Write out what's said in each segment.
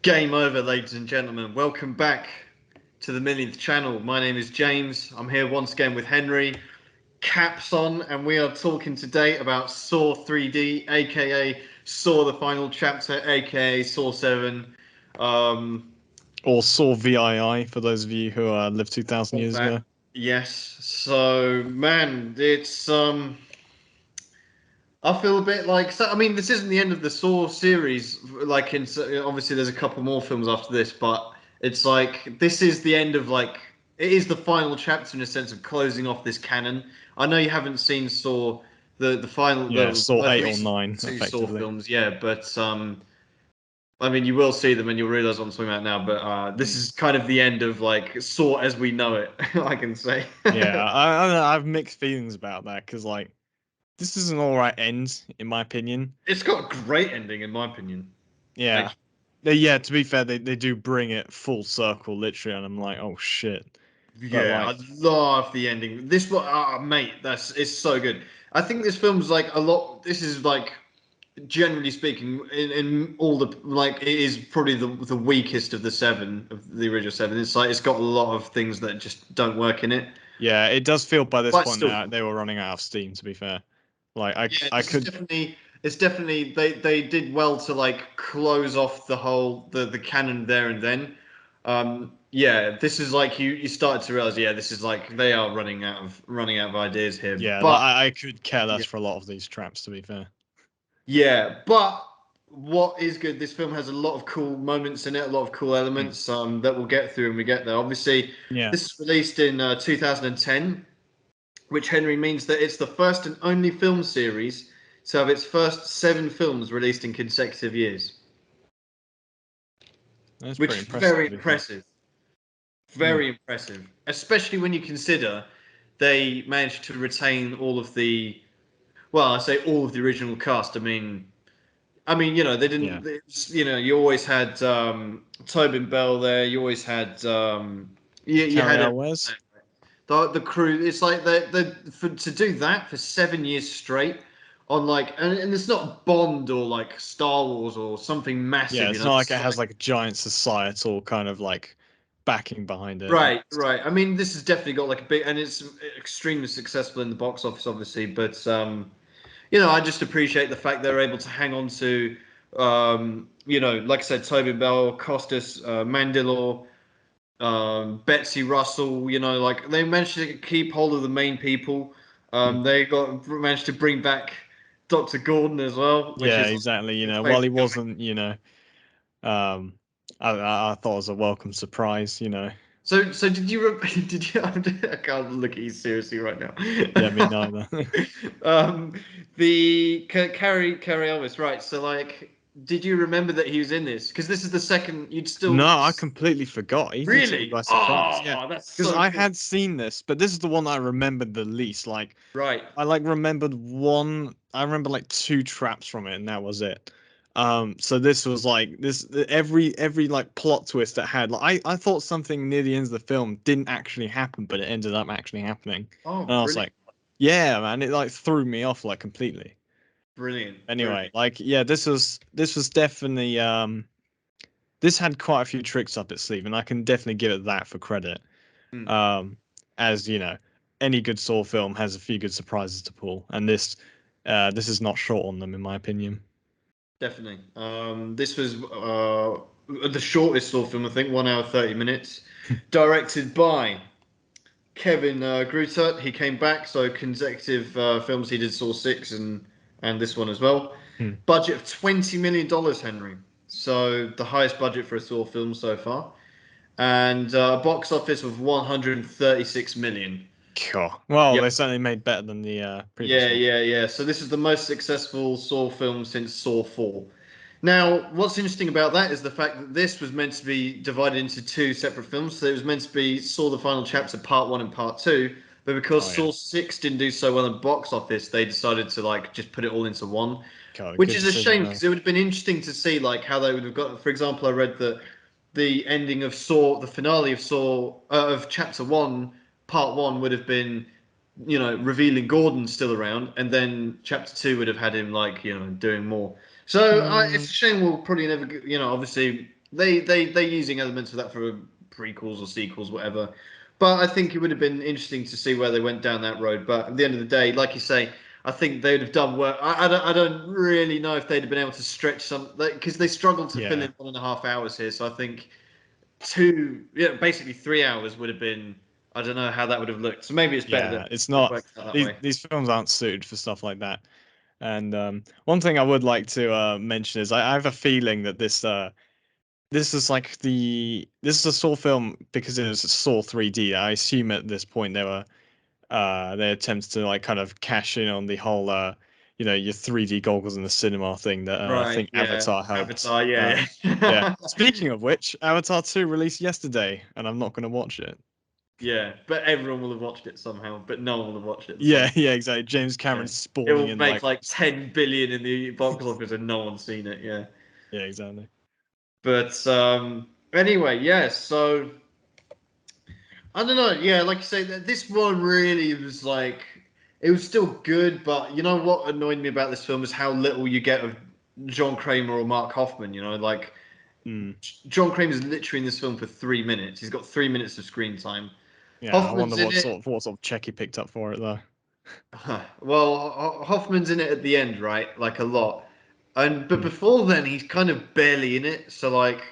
Game over, ladies and gentlemen. Welcome back to the Millionth channel. My name is James. I'm here once again with Henry. Caps on, and we are talking today about Saw 3D, aka Saw the Final Chapter, aka Saw 7. Or Saw VII for those of you who lived 2,000 years ago. Yes. So, man, it's I feel a bit like, so, I mean, this isn't the end of the Saw series. Like, obviously, there's a couple more films after this, but it's like this is the end of it is the final chapter in a sense of closing off this canon. I know you haven't seen Saw, the final, Yeah, the Saw 8 or recent 9, two Saw effectively. films, yeah, but I mean, you will see them and you'll realize what I'm talking about now. But this is kind of the end of like Saw as we know it. I can say. Yeah, I have mixed feelings about that because this is an alright end in my opinion. It's got a great ending in my opinion. Yeah, yeah. To be fair, they do bring it full circle literally, and I'm like, oh shit. But Yeah, I love the ending. This one, mate, it's so good. I think this film's like a lot. This is like, generally speaking, in all the like, it is probably the weakest of the seven of the original seven. It's like it's got a lot of things that just don't work in it. yeah, it does feel by this But point still, now they were running out of steam. To be fair, yeah, I this is could. definitely. It's definitely they did well to like close off the whole the canon there and then. Yeah, this is like you started to realize, yeah, this is like they are running out of ideas here. Yeah, But I could care less yeah, for a lot of these traps. To be fair. yeah, but what is good? This film has a lot of cool moments in it, a lot of cool Mm. elements that we'll get through when we get there. Obviously, Yeah, this is released in 2010, which Henry means that it's the first and only film series to have its first 7 films released in consecutive years, that's which pretty is impressive. very To be fair. impressive. Mm. Very impressive, especially when you consider they managed to retain all of the, well, I say all of the original cast. I mean, they Yeah, didn't. You always had Tobin Bell there. You always had you Carrie had Elwes. the crew. It's like to do that for 7 years straight on like, and it's not Bond or like Star Wars or something Yeah, massive. it's not like This it is has like like a giant societal kind of like backing behind it. right, right. I mean, this has definitely got like a big, and it's extremely successful in the box office, obviously. But I just appreciate the fact they're able to hang on to, like I said, Toby Bell, Costas, Mandylor, Betsy Russell. Like they managed to keep hold of the main people. Mm. They managed to bring back Dr. Gordon as well, which Yeah, is exactly. my While he favorite guy. wasn't, um, I thought it was a welcome surprise. So did you did you? I can't look at you seriously right now. Yeah, me neither. um, the Carrie Elvis, right? So like, did you remember that he was in this? Because this is the second. You'd No, still I completely forgot. He took me really? by surprise. Yeah, Oh, that's because so I cool. had seen this, but this is the one I remembered the least. Right. I remembered one. I remember like two traps from it, and that was it. So this was like this every like plot twist it had. I thought something near the end of the film didn't actually happen, but it ended up actually happening, Oh, and I was brilliant, like, yeah, man, it like threw me off like completely. brilliant, Anyway, brilliant. yeah, this was definitely this had quite a few tricks up its sleeve, and I can definitely give it that for credit. Hmm. Um, as any good Saw film has a few good surprises to pull, and this is not short on them, in my opinion. Definitely. This was the shortest Saw film, I think, 1 hour 30 minutes, directed by Kevin Grutert. He came back, so consecutive films. He did Saw 6 and this one as well. Hmm. Budget of $20 million, Henry. So the highest budget for a Saw film so far, and box office of 136 million. Cool. Well, Yep. they certainly made better than the previous Yeah, one. yeah, yeah. So this is the most successful Saw film since Saw 4. Now, what's interesting about that is the fact that this was meant to be divided into 2 separate films. So it was meant to be Saw the Final Chapter Part 1 and Part 2. But because Oh yeah. Saw 6 didn't do so well in the box office, they decided to like just put it all into one. Cool. Which Good is a decision shame there. because it would have been interesting to see like how they would have got. For example, I read that the ending of Saw, the finale of Saw of Chapter 1, Part 1 would have been, revealing Gordon still around, and then Chapter 2 would have had him like, doing more. So it's Mm, a shame we'll probably never, obviously they're using elements of that for prequels or sequels, whatever. But I think it would have been interesting to see where they went down that road. But at the end of the day, like you say, I think they'd have done work. I don't really know if they'd have been able to stretch some, because they struggled to fill Yeah. in 1.5 hours here. So I think two, yeah, basically 3 hours would have been. I don't know how that would have looked. So maybe it's better Yeah, that it's it not. works out that These way. these films aren't suited for stuff like that. And one thing I would like to mention is I have a feeling that this is like this is a Saw film because it was Saw 3D. I assume at this point they attempts to like kind of cash in on the whole your 3D goggles in the cinema thing that I Right. think Yeah. Avatar helped. Avatar. Yeah. Yeah. Yeah. Speaking of which, Avatar 2 released yesterday, and I'm not going to watch it. Yeah. But everyone will have watched it somehow. But no one will have watched it at the Yeah, same. yeah, exactly. James Yeah. Cameron's It spawning will in make like like 10 billion in the box office and no one's seen it. Yeah. yeah, exactly. But anyway, yeah. So I don't know. Yeah, like you say, this one really was like it was still good, but you know what annoyed me about this film is how little you get of John Kramer or Mark Hoffman. You know, like Mm. John Kramer's literally in this film for 3 minutes. He's got 3 minutes of screen time. Yeah, I wonder Hoffman's in it. what sort of check he picked up for it though. Well, Hoffman's in it at the end, right? Like a lot. And but Mm. before then, he's kind of barely in it. So like,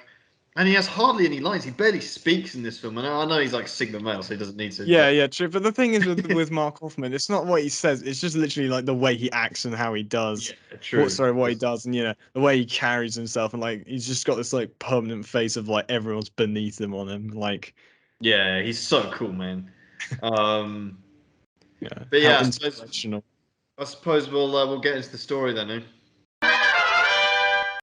and he has hardly any lines. He barely speaks in this film. And I know he's like Sigma male, so he doesn't need to. Yeah, But yeah, true. But the thing is with Mark Hoffman, it's not what he says. It's just literally like the way he acts and how he yeah, does true. what he does, and the way he carries himself, and like he's just got this like permanent face of like everyone's beneath him on him. Like, Yeah, he's so cool, man. Um, yeah, but how yeah, inspirational. I suppose we'll get into the story then. Eh?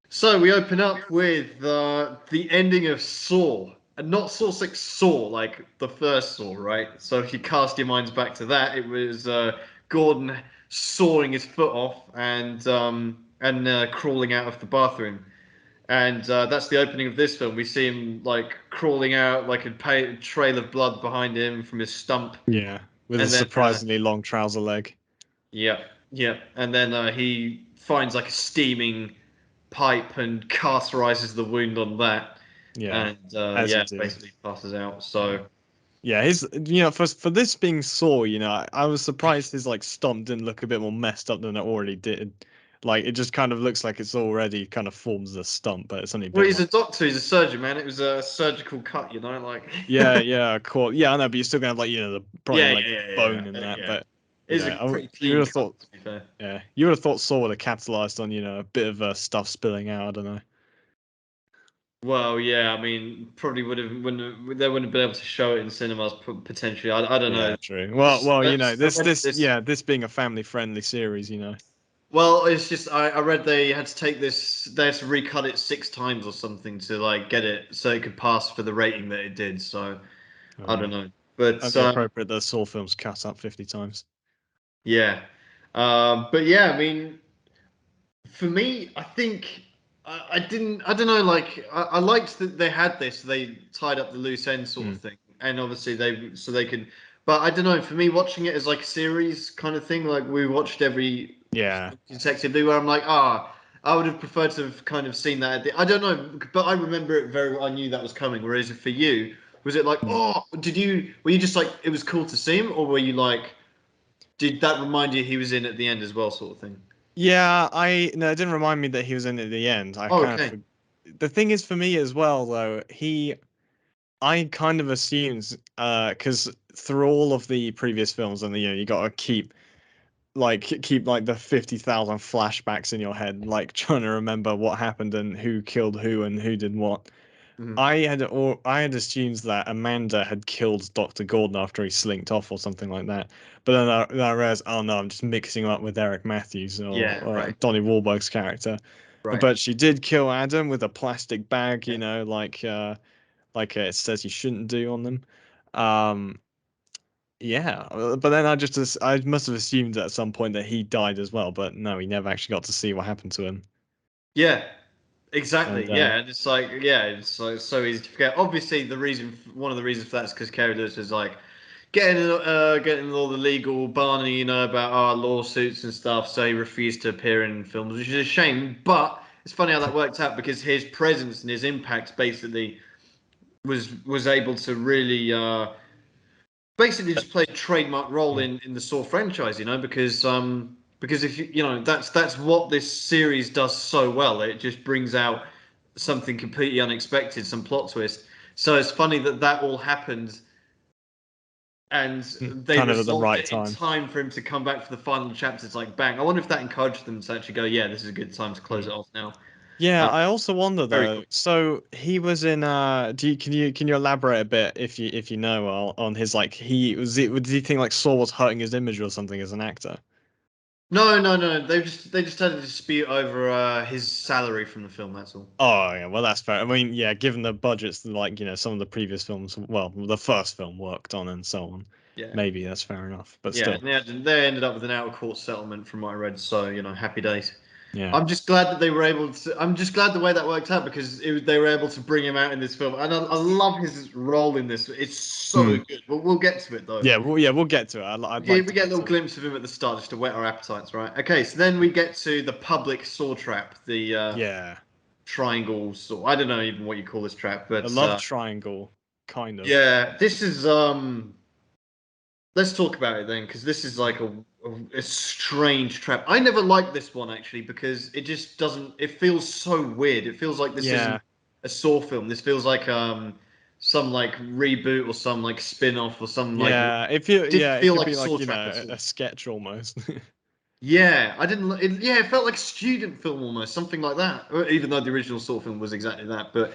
So we open up with the ending of Saw, and not Saw 6, Saw, like the first Saw, right? So if you cast your minds back to that, it was Gordon sawing his foot off and crawling out of the bathroom, and that's the opening of this film. We see him like crawling out, like a trail of blood behind him from his stump, Yeah, with a and then surprisingly long trouser leg. yeah, yeah, and then he finds like a steaming pipe and cauterizes the wound on that, Yeah, and as you yeah, do. basically passes out. Yeah. So Yeah, his for this being Saw, I was surprised his like stump didn't look a bit more messed up than it already did. Like it just kind of looks like it's already kind of forms a stump, but it's only well, been he's like a doctor, he's a surgeon, man. It was a surgical cut, like yeah, yeah, cool. Yeah, I know, but you're still gonna have like the probably yeah, like yeah, yeah, bone in yeah, that, yeah. but It's a pretty you would clean have cut, thought to be fair. you would have thought Saw would have capitalized on a bit of stuff spilling out. I don't know. Well, yeah, I mean, probably they wouldn't have been able to show it in cinemas potentially. I don't know. Yeah, true. Well, I read this. this being a family friendly series. Well, it's just I read they had to take this, they had to recut it 6 times or something to like get it so it could pass for the rating that it did. So I don't know, but Only appropriate that Saw films cut up 50 times. yeah, but yeah, I mean, for me, I think I didn't, I don't know, like I liked that they had this, they tied up the loose end sort of Mm. thing, and obviously they could, but I don't know, for me, watching it as like a series kind of thing, like we watched every Yeah. consecutively, where I'm like, I would have preferred to have kind of seen that. I don't know, but I remember it very well. I knew that was coming. Whereas for you, was it like, Mm. oh, were you just like, it was cool to see him, or were you like, did that remind you he was in at the end as well, sort of thing? Yeah, no, it didn't remind me that he was in at the end. I Oh, kind of okay. the thing is for me as well though, I kind of assumed because through all of the previous films and you got to keep like the 50,000 flashbacks in your head, like trying to remember what happened and who killed who and who did what. Mhm. I had assumed that Amanda had killed Dr. Gordon after he slinked off or something like that. But then I realized, oh no, I'm just mixing him up with Eric Matthews or Yeah, right, Donnie Wahlberg's character. right. But she did kill Adam with a plastic bag, Yeah. like it says you shouldn't do on them. Um, yeah, but then I must have assumed at some point that he died as well. But no, he never actually got to see what happened to him. Yeah, And exactly. Yeah, and it's like, yeah, it's like so easy to forget. Obviously, one of the reasons for that is because Carrie Lewis is like getting all the legal Barney, about our lawsuits and stuff. So he refused to appear in films, which is a shame. But it's funny how that worked out because his presence and his impact basically was able to really basically just play a trademark role in the Saw franchise, because if that's what this series does so well. It just brings out something completely unexpected, some plot twist. So it's funny that all happened, and they Kind of at the resolved right it in time. time for him to come back for the final chapters. Like bang! I wonder if that encouraged them to actually go, yeah, this is a good time to close it off now. Yeah, I also wonder Very though. cool. So he was in. Can you elaborate a bit if you know on his like he was it? Did you think like Saw was hurting his image or something as an actor? No, no, no. They just had a dispute over his salary from the film. That's all. Oh yeah, well that's fair. I mean, yeah, given the budgets that like some of the previous films, well, the first film worked on and so on, Yeah. maybe that's fair enough. But Yeah, still, and they ended up with an out of court settlement from what I read. So happy days. yeah, I'm just glad that they were able to. I'm just glad the way that worked out because they were able to bring him out in this film, and I love his role in this. It's so Hmm. good. But we'll get to it though. Yeah, we'll get to it. I'd Okay, like we to get a get little to it. glimpse of him at the start just to whet our appetites, right? Okay, so then we get to the public saw trap, the Yeah, triangle saw. I don't know even what you call this trap, the but love triangle, kind of. yeah, this is let's talk about it then, because this is like a strange trap. I never liked this one actually because it just doesn't. It feels so weird. It feels like this Yeah, isn't a Saw film. This feels like some like reboot or some like spin off or some like. Didn't it feel could like a be Saw like trap at all. a sketch almost. Yeah, I didn't. Yeah, it felt like a student film almost, something like that. Even though the original Saw film was exactly that, but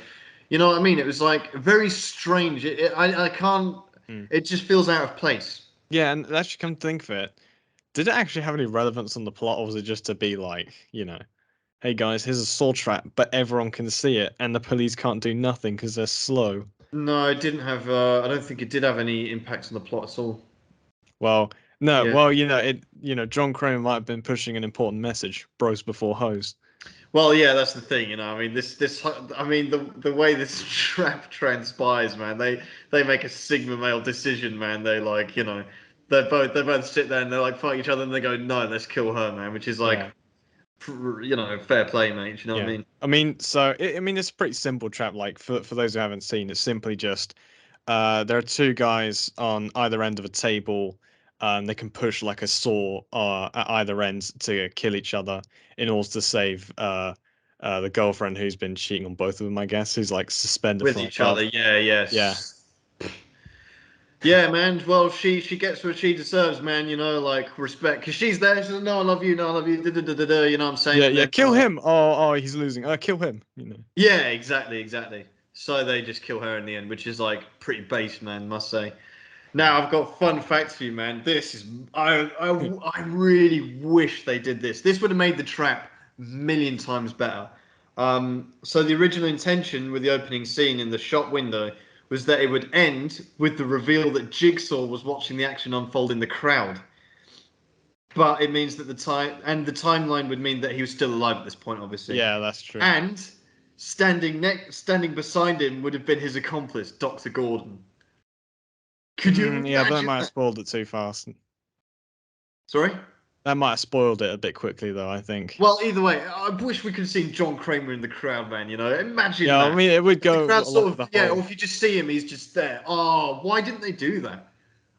you know what I mean. It was like very strange. I can't. Hmm. It just feels out of place. Yeah, and actually come to think of it, did it actually have any relevance on the plot, or was it just to be like, hey guys, here's a saw trap, but everyone can see it, and the police can't do nothing because they're slow. No, it didn't have. I don't think it did have any impact on the plot at all. Well, no, Yeah. well, John Kramer might have been pushing an important message, bros before hoes. Well, yeah, that's the thing. I mean, I mean, the way this trap transpires, man. They make a sigma male decision, man. They like, they both sit there and they like fight each other, and they go, no, let's kill her, man. Which is like, Yeah, fair play, mate. You know what I yeah. mean? I mean, it's a pretty simple trap. Like for those who haven't seen, it's simply just there are two guys on either end of a table. They can push like a saw at either end to kill each other in order to save the girlfriend who's been cheating on both of them, I guess, who's like suspended With from each above. other, yeah, Yeah. yes. Yeah, man. Well, she gets what she deserves, man. Like respect, because she's there. She's like, no, I love you. No, I love you. Da, da, da, da, da, you know what I'm saying? Yeah, And yeah, then, kill him. Oh, he's losing. Kill him. yeah, exactly, exactly. So they just kill her in the end, which is like pretty base, man. Must say. Now I've got fun facts for you, man. This is I really wish they did this. This would have made the trap a million times better. So the original intention with the opening scene in the shop window was that it would end with the reveal that Jigsaw was watching the action unfold in the crowd. But it means that the timeline would mean that he was still alive at this point, obviously. Yeah, that's true. And standing beside him would have been his accomplice, Dr. Gordon. Could you Yeah, but that imagine might have that? spoiled it too fast. Sorry? That might have spoiled it a bit quickly, though, I think. Well, either way, I wish we could have seen John Kramer in the crowd, man. Imagine Yeah, I that. mean, it would If the go crowd along sort with of, the yeah, or whole. if you just see him, he's just there. Oh, why didn't they do that?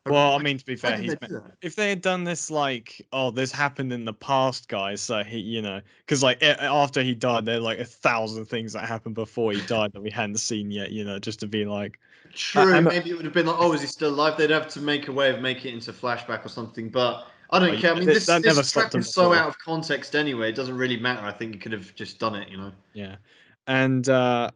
Well, I mean, to be Why fair, didn't they do that? if they had done this like, oh, this happened in the past, guys, so because like after he died, there are like 1,000 things that happened before he died that we hadn't seen yet, just to be like, True, and maybe it would have been like, oh, is he still alive? They'd have to make a way of making it into flashback or something. But I don't care. I mean, this that never this stopped trap him is so before. out of context anyway. It doesn't really matter. I think you could have just done it. Yeah. And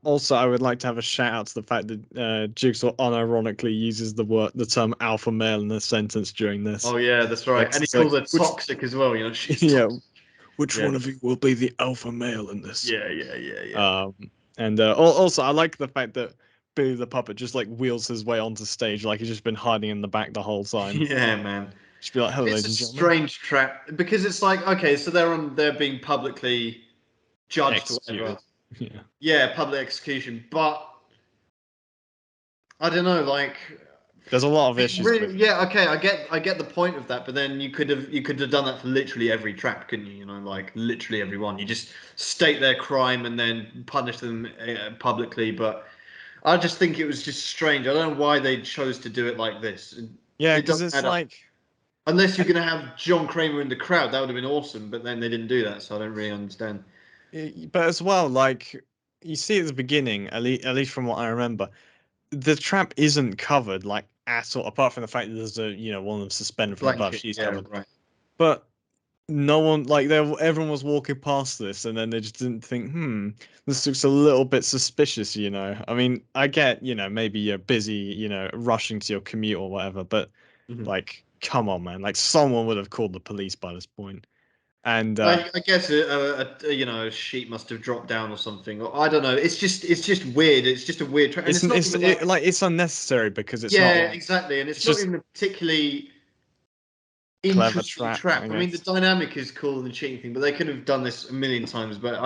also, I would like to have a shout out to the fact that Jigsaw unironically uses the term alpha male in a sentence during this. Oh yeah, that's right. Like, And he it's like, calls her which, toxic as well. She's yeah, toxic. which Yeah, one of you will be the alpha male in this? yeah, yeah, yeah, yeah. Um, and also, I like the fact that Billy the puppet just like wheels his way onto stage, like he's just been hiding in the back the whole time. Yeah, man. Just be like, "Hello, It's ladies a and gentlemen." strange trap because it's like, okay, so they're being publicly judged or whatever. Executed. Yeah. Yeah, public execution. But I don't know, like There's a lot of issues with Really, yeah, okay, I get the point of that, but then you could have done that for literally every trap, couldn't you? You know, like literally every one. You just state their crime and then punish them publicly. But I just think it was just strange. I don't know why they chose to do it like this. yeah, It because doesn't it's add up. like, Unless you're and gonna have John Kramer in the crowd, that would have been awesome. But then they didn't do that, so I don't really understand. but as well, like you see at the beginning, at least from what I remember, the trap isn't covered like at all, apart from the fact that there's a one of them suspended from above. Blanket, She's yeah, covered, right. but no one like everyone was walking past this, and then they just didn't think, this looks a little bit suspicious. I mean, I get maybe you're busy, rushing to your commute or whatever, but Mhm. like, come on, man, like someone would have called the police by this point. And I guess a sheet must have dropped down or something. Or I don't know. It's just weird. It's just a weird and it's not even like like it's unnecessary because it's not yeah, like exactly. And it's it's not just even a particularly clever interesting trap, trap. I I mean, the guess. dynamic is cool and the cheating thing, but they could have done this a million times. But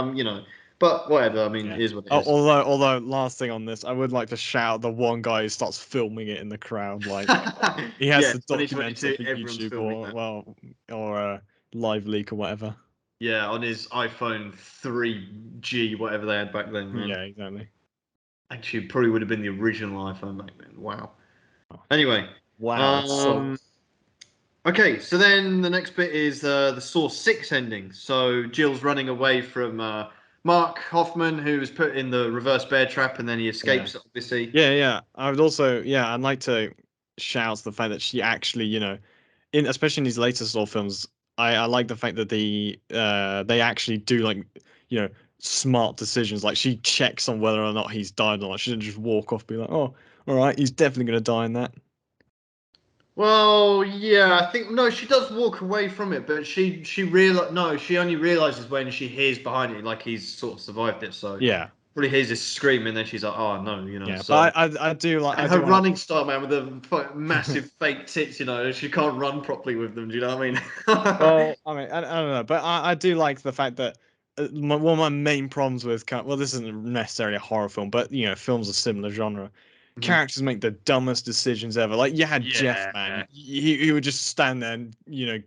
but whatever. I mean, Yeah. it is what it is. Although last thing on this, I would like to shout the one guy who starts filming it in the crowd, like he has Yeah, to document it 2022. for Everyone's YouTube filming or that. live leak or whatever. Yeah, on his iPhone 3G, whatever they had back then, man. Yeah, exactly. Actually, it probably would have been the original iPhone back then. Wow. Anyway, Wow. So um, okay, so then the next bit is the Saw 6 ending. So Jill's running away from Mark Hoffman, who was put in the reverse bear trap, and then he yeah, escapes, obviously. yeah. I would also I'd like to shout the fact that she actually in especially in these later Saw films, I like the fact that they actually do like you know smart decisions. Like she checks on whether or not he's died or not. She didn't just walk off, be like, oh, all right, he's definitely gonna die in that. Well, yeah, I think no, she does walk away from it, but she real no, she only realizes when she hears behind it, like he's sort of survived it. So Yeah, probably hears this scream, and then she's like, "Oh no," yeah. So But I do like and I her do want running style, man, with the to. massive fake tits, she can't run properly with them. Do you know what I mean? Well, I mean, I don't know, but I do like the fact that one of my main problems with well, this isn't necessarily a horror film, but films of similar genre, Mhm. characters make the dumbest decisions ever. Like you had Jeff, man, Yeah, he would just stand there and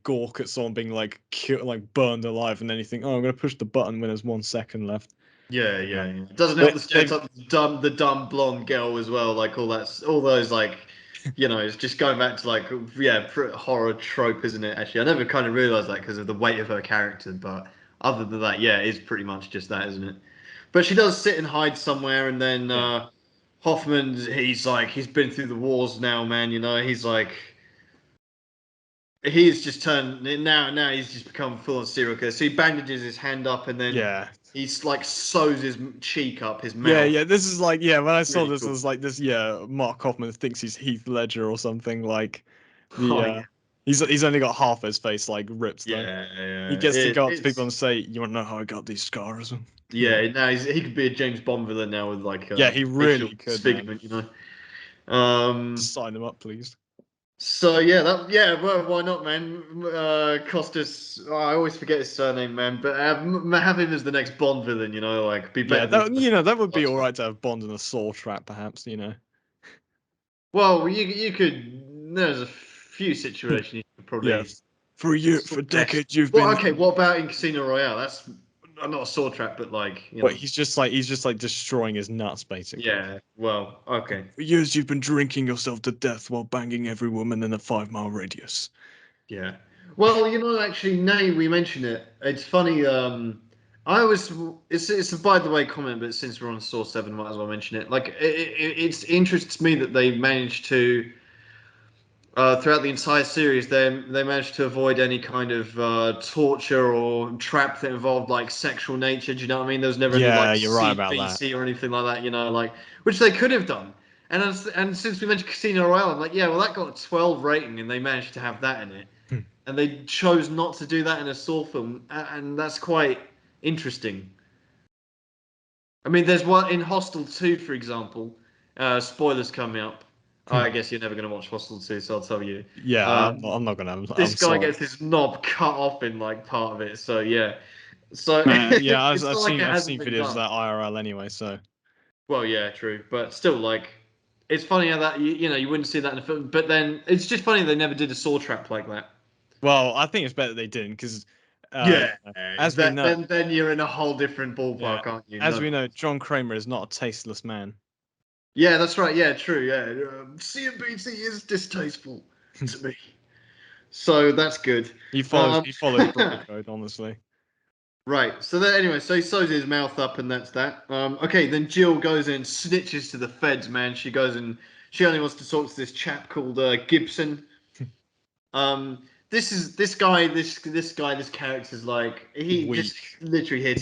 gawk at someone being like killed, like burned alive, and then you think, oh, I'm gonna push the button when there's 1 second left. yeah. It doesn't help But the they've stereotype, the dumb blonde girl as well, like all those like, it's just going back to like, yeah, horror trope, isn't it? Actually, I never kind of realized that because of the weight of her character, but other than that, yeah, it is pretty much just that, isn't it? But she does sit and hide somewhere, and then yeah. Hoffman, he's been through the wars now, man. He's like he's just turned now he's just become full on serial killer. So he bandages his hand up and then Yeah, he's like sews his cheek up, his yeah, mouth. yeah. This is like, yeah. When I saw Really this, it cool. was like this. Yeah, Mark Kaufman thinks he's Heath Ledger or something. Like the Oh yeah, he's only got half his face like ripped though. He yeah. gets to go up to people It's and say, "You want to know how I got these scars?" Yeah, yeah. Now he could be a James Bond villain now with like yeah. He facial really could, man. disfigurement. Um. Just sign him up, please. So yeah, well, why not, man? Costas. Oh, I always forget his surname, man. But have him as the next Bond villain. Like be Yeah, better than that that would be all right to have Bond in a Saw trap, perhaps. Well, you could. There's a few situations you could probably Yes. For you, sort for of guess. decades, you've Well, been. okay. What about in Casino Royale? That's not a saw trap, but But he's just like destroying his nuts, basically. Yeah. Well, okay. For years, you've been drinking yourself to death while banging every woman in a 5 mile radius. Yeah. Well, actually, now we mention it, it's funny. I always it's a by the way comment, but since we're on Saw 7, might as well mention it. Like, it interests me that they managed to throughout the entire series, they managed to avoid any kind of torture or trap that involved like sexual nature. Do you know what I mean? There was never any Yeah, like you're right about that. CBC or anything like that. Like which they could have done. And since we mentioned Casino Royale, I'm like, yeah, well, that got a 12 rating, and they managed to have that in it, Hmm. and they chose not to do that in a Saw film, and that's quite interesting. I mean, there's one in Hostel 2, for example. Spoilers coming up. Hmm. I guess you're never going to watch Hostel 2, so I'll tell you. Yeah, Um, I'm not gonna. this I'm guy sorry. gets his knob cut off in like part of it, so yeah. So Yeah, I've, it's I've not like seen it I've hasn't seen been videos of done. that IRL anyway. So Well, yeah, true, but still, like, it's funny how that you know you wouldn't see that in a film, but then it's just funny they never did a saw trap like that. Well, I think it's better they didn't because, Yeah, as we that know, then you're in a whole different yeah, ballpark, aren't you? as No. we know, John Kramer is not a tasteless man. Yeah, that's right. Yeah, true. Yeah, CNBC is distasteful to me, so that's good. Um, He follows brother code, honestly. right. So then, anyway, so he sews his mouth up, and that's that. Okay, then Jill goes and snitches to the feds. Man, she goes and she only wants to talk to this chap called Gibson. This guy, this character's like he just Weak. literally here to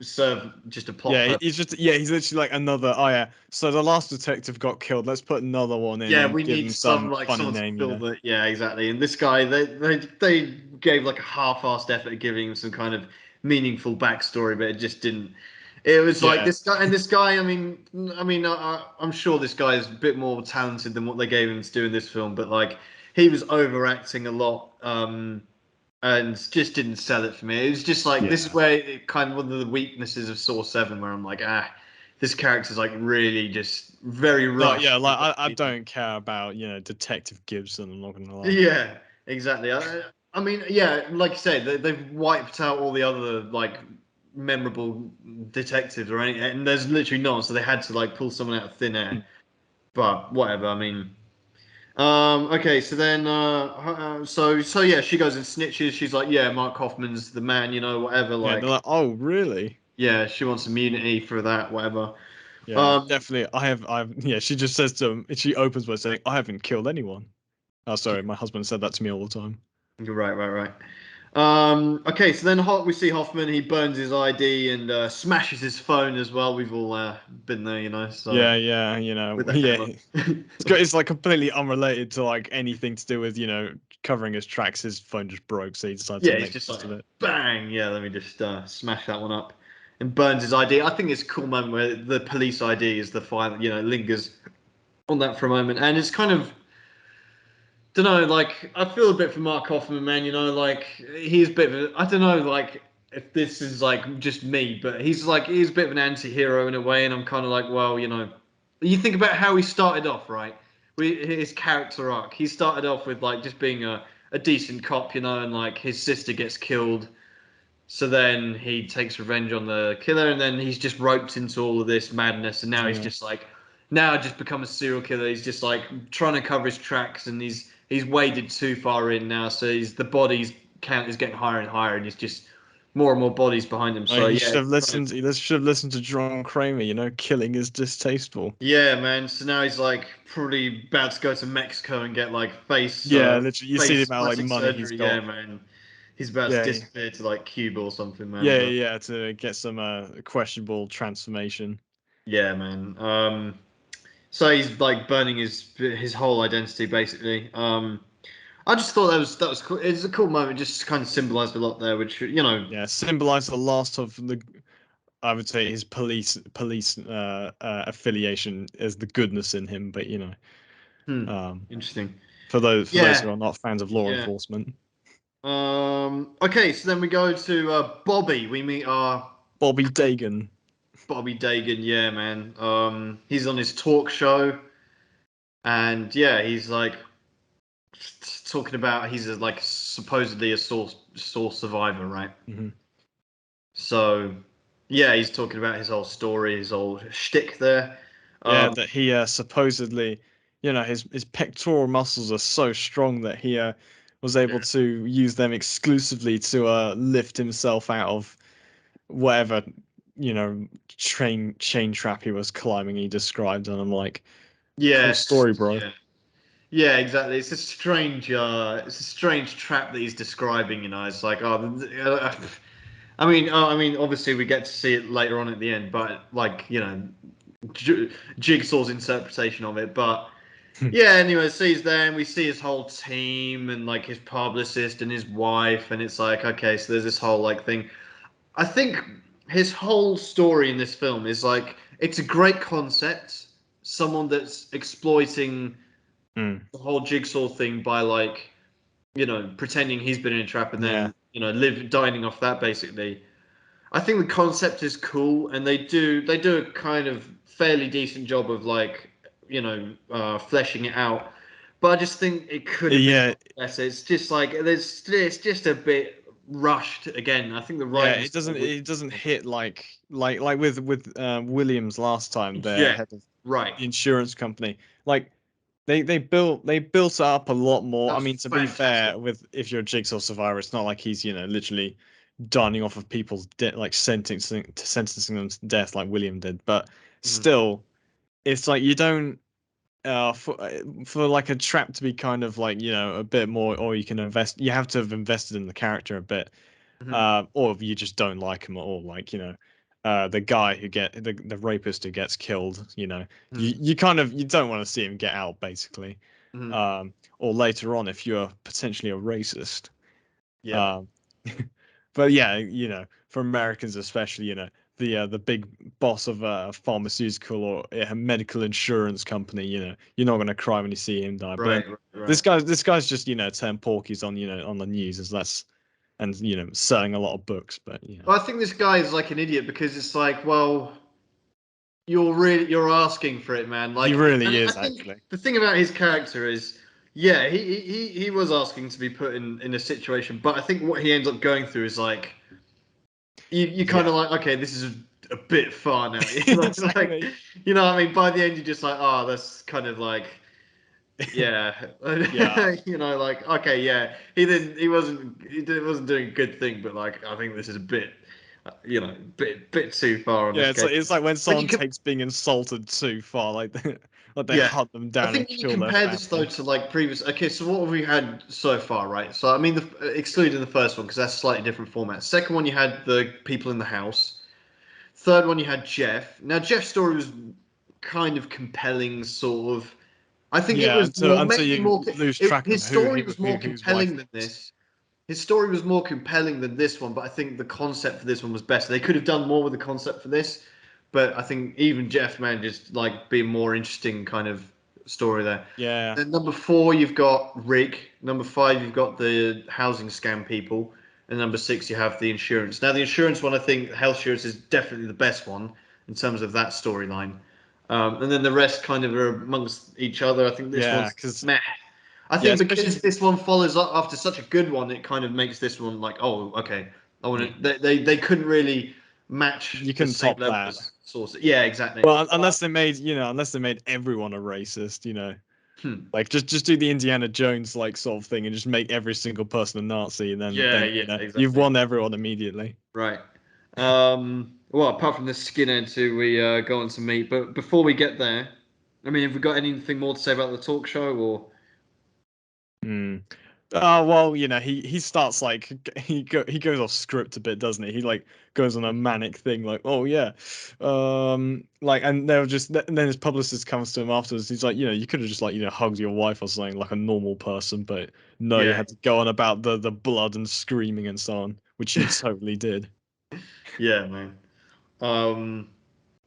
serve just a plot Yeah, purpose. he's literally like another. Oh yeah, so the last detective got killed. Let's put another one in Yeah, and we give need him some funny someone to name, you fill know. the yeah exactly. And this guy, they gave like a half-assed effort at giving him some kind of meaningful backstory, but it just didn't. It was like Yeah, this guy and this guy. I'm sure this guy is a bit more talented than what they gave him to do in this film, but like he was overacting a lot. And just didn't sell it for me. It was just like this is yeah. where it, kind of one of the weaknesses of Saw 7, where I'm like, this character's like really just very No, yeah, rushed. like I don't care about, Detective Gibson. I'm not gonna lie. Yeah, exactly. I mean, yeah, like you said, they've wiped out all the other like memorable detectives or anything, and there's literally none. So they had to like pull someone out of thin air. Hmm. But whatever. I mean, okay. So then, so yeah, she goes and snitches. She's like, yeah, Mark Hoffman's the man. Whatever. Yeah, they're Like, like, oh really? yeah, she wants immunity for that. Whatever. Yeah, Um, definitely. Yeah. She just says to him. She opens by saying, "I haven't killed anyone." Oh, sorry, my husband said that to me all the time. you're right, right, right. Okay, so then we see Hoffman. He burns his ID and smashes his phone as well. We've all been there, so Yeah, yeah, with that yeah. hammer. It's like completely unrelated to like anything to do with covering his tracks. His phone just broke, so he decided to Yeah, he's make just use like, of it. bang. Yeah, let me just smash that one up, and burns his ID. I think it's a cool moment where the police ID is the file. Lingers on that for a moment, and it's kind of don't know, like I feel a bit for Mark Hoffman, man. Like he's a bit of I don't know, like if this is like just me, but he's a bit of an anti-hero in a way, and I'm kind of like, well, you think about how he started off, right? His character arc. He started off with like just being a decent cop, and like his sister gets killed, so then he takes revenge on the killer, and then he's just roped into all of this madness, and now he's Yeah. just like, now just become a serial killer. He's just like trying to cover his tracks, and he's waded too far in now, so the bodies count is getting higher and higher, and he's just more and more bodies behind him. So He yeah, should have listened. He should have listened to John Kramer. Killing is distasteful. yeah, man. So now he's like probably about to go to Mexico and get like Yeah, literally, you see the face amount of like plastic money he's surgery. Yeah, got. man. He's about to Yeah, disappear to like Cuba or something, man. yeah, But yeah, to get some questionable transformation. yeah, man. So he's like burning his whole identity basically. I just thought that was cool. It's a cool moment. Just kind of symbolized a lot there, which Yeah, symbolize the last of the. I would say his police affiliation is the goodness in him, but hmm, um, interesting. for those Yeah, who are not fans of law yeah. enforcement, Okay, so then we go to Bobby. We meet our Bobby Dagan. Bobby Dagan. Yeah, man. He's on his talk show, and yeah, he's like talking about he's like supposedly a source survivor, right? Hmm. So yeah, he's talking about his whole story, his whole shtick there. Yeah, Um, that he supposedly, his pectoral muscles are so strong that he was able to use them exclusively to lift himself out of whatever chain trap he was climbing. He described, and I'm like, cool yes, story, bro. yeah, yeah, exactly. It's a strange trap that he's describing. It's like, I mean, obviously we get to see it later on at the end, but like, Jigsaw's interpretation of it. But yeah, anyway, so he's there, and we see his whole team and like his publicist and his wife, and it's like, okay, so there's this whole like thing. I think his whole story in this film is like it's a great concept. Someone that's exploiting Mm, the whole jigsaw thing by like pretending he's been in a trap and yeah, then live dining off that basically. I think the concept is cool, and they do a kind of fairly decent job of like fleshing it out. But I just think it could have been Yeah, better. It's just like it's just a bit rushed again. I think the yeah. writing. It doesn't hit like with Williams last time, the Yeah, head of right. the insurance company. Like they built it up a lot more. I That's mean, to be fantastic. fair, with if you're a Jigsaw survivor, it's not like he's literally dining off of people's debt, like sentencing them to death like William did. But Mhm, still, it's like you don't for like a trap to be kind of like a bit more, or you can invest. You have to have invested in the character a bit, mhm, or if you just don't like him at all. Like the guy who the rapist who gets killed. mhm, You kind of you don't want to see him get out basically. mhm. Or later on if you're potentially a racist. Yep. Um, but yeah, for Americans especially, the big boss of a pharmaceutical or a medical insurance company, you're not gonna cry when you see him die. But then Right. Right. this Right. guy, this guy's just turned porkies on on the news as that's and selling a lot of books. But Well, I think this guy is like an idiot because it's like, well, you're asking for it, man. he Like, really and I is think actually. the thing about his character is, yeah, he was asking to be put in a situation, but I think what he ends up going through is like, you kind Yeah, of like, okay, this is a bit far now. Like, exactly. you know, what I mean, by the end, you're just like, oh, that's kind of like, yeah, Yeah, like, okay, yeah, wasn't doing a good thing, but like, I think this is a bit, bit too far on yeah. this It's case. like when When you someone can, takes being insulted too far, like like they yeah, hunt them I down and think when you kill their compare this though family. to like previous. Okay, so what have we had so far, right? So I mean, excluding the first one because that's a slightly different format. Second one, you had the people in the house. Third one, you had Jeff. Now Jeff's story was kind of compelling, sort of. I think it Yeah, was until more, maybe you more. lose track of His story was more whose wife compelling it than was. this. His story was more compelling than this one, but I think the concept for this one was better. They could have done more with the concept for this, but I think even Jeff manages like being more interesting kind of story there. Yeah, Then number four, you've got Rick. Number five, you've got the housing scam people. And number six, you have the insurance. Now, the insurance one, I think health insurance is definitely the best one in terms of that storyline. And then the rest kind of are amongst each other. I think this yeah, one's because meh. I yeah, think especially because this one follows up after such a good one, it kind of makes this one like, oh, okay. I yeah, want to. They couldn't really match you the couldn't same top level that. as Source. Yeah, exactly. Well, unless they made everyone a racist, Hmm. like just do the Indiana Jones like sort of thing and just make every single person a Nazi, and Yeah, then yeah, you've exactly. won everyone immediately. Right. Well, apart from the skinheads who we go on to meet, but before we get there, I mean, have we got anything more to say about the talk show or? Hmm. Oh well, he starts like he goes off script a bit, doesn't he? He like goes on a manic thing, like, oh yeah, like, and they'll just and then his publicist comes to him afterwards. He's like, you could have just like hugged your wife or something like a normal person, but no, you Yeah, had to go on about the blood and screaming and so on, which you totally did. yeah, man. Um,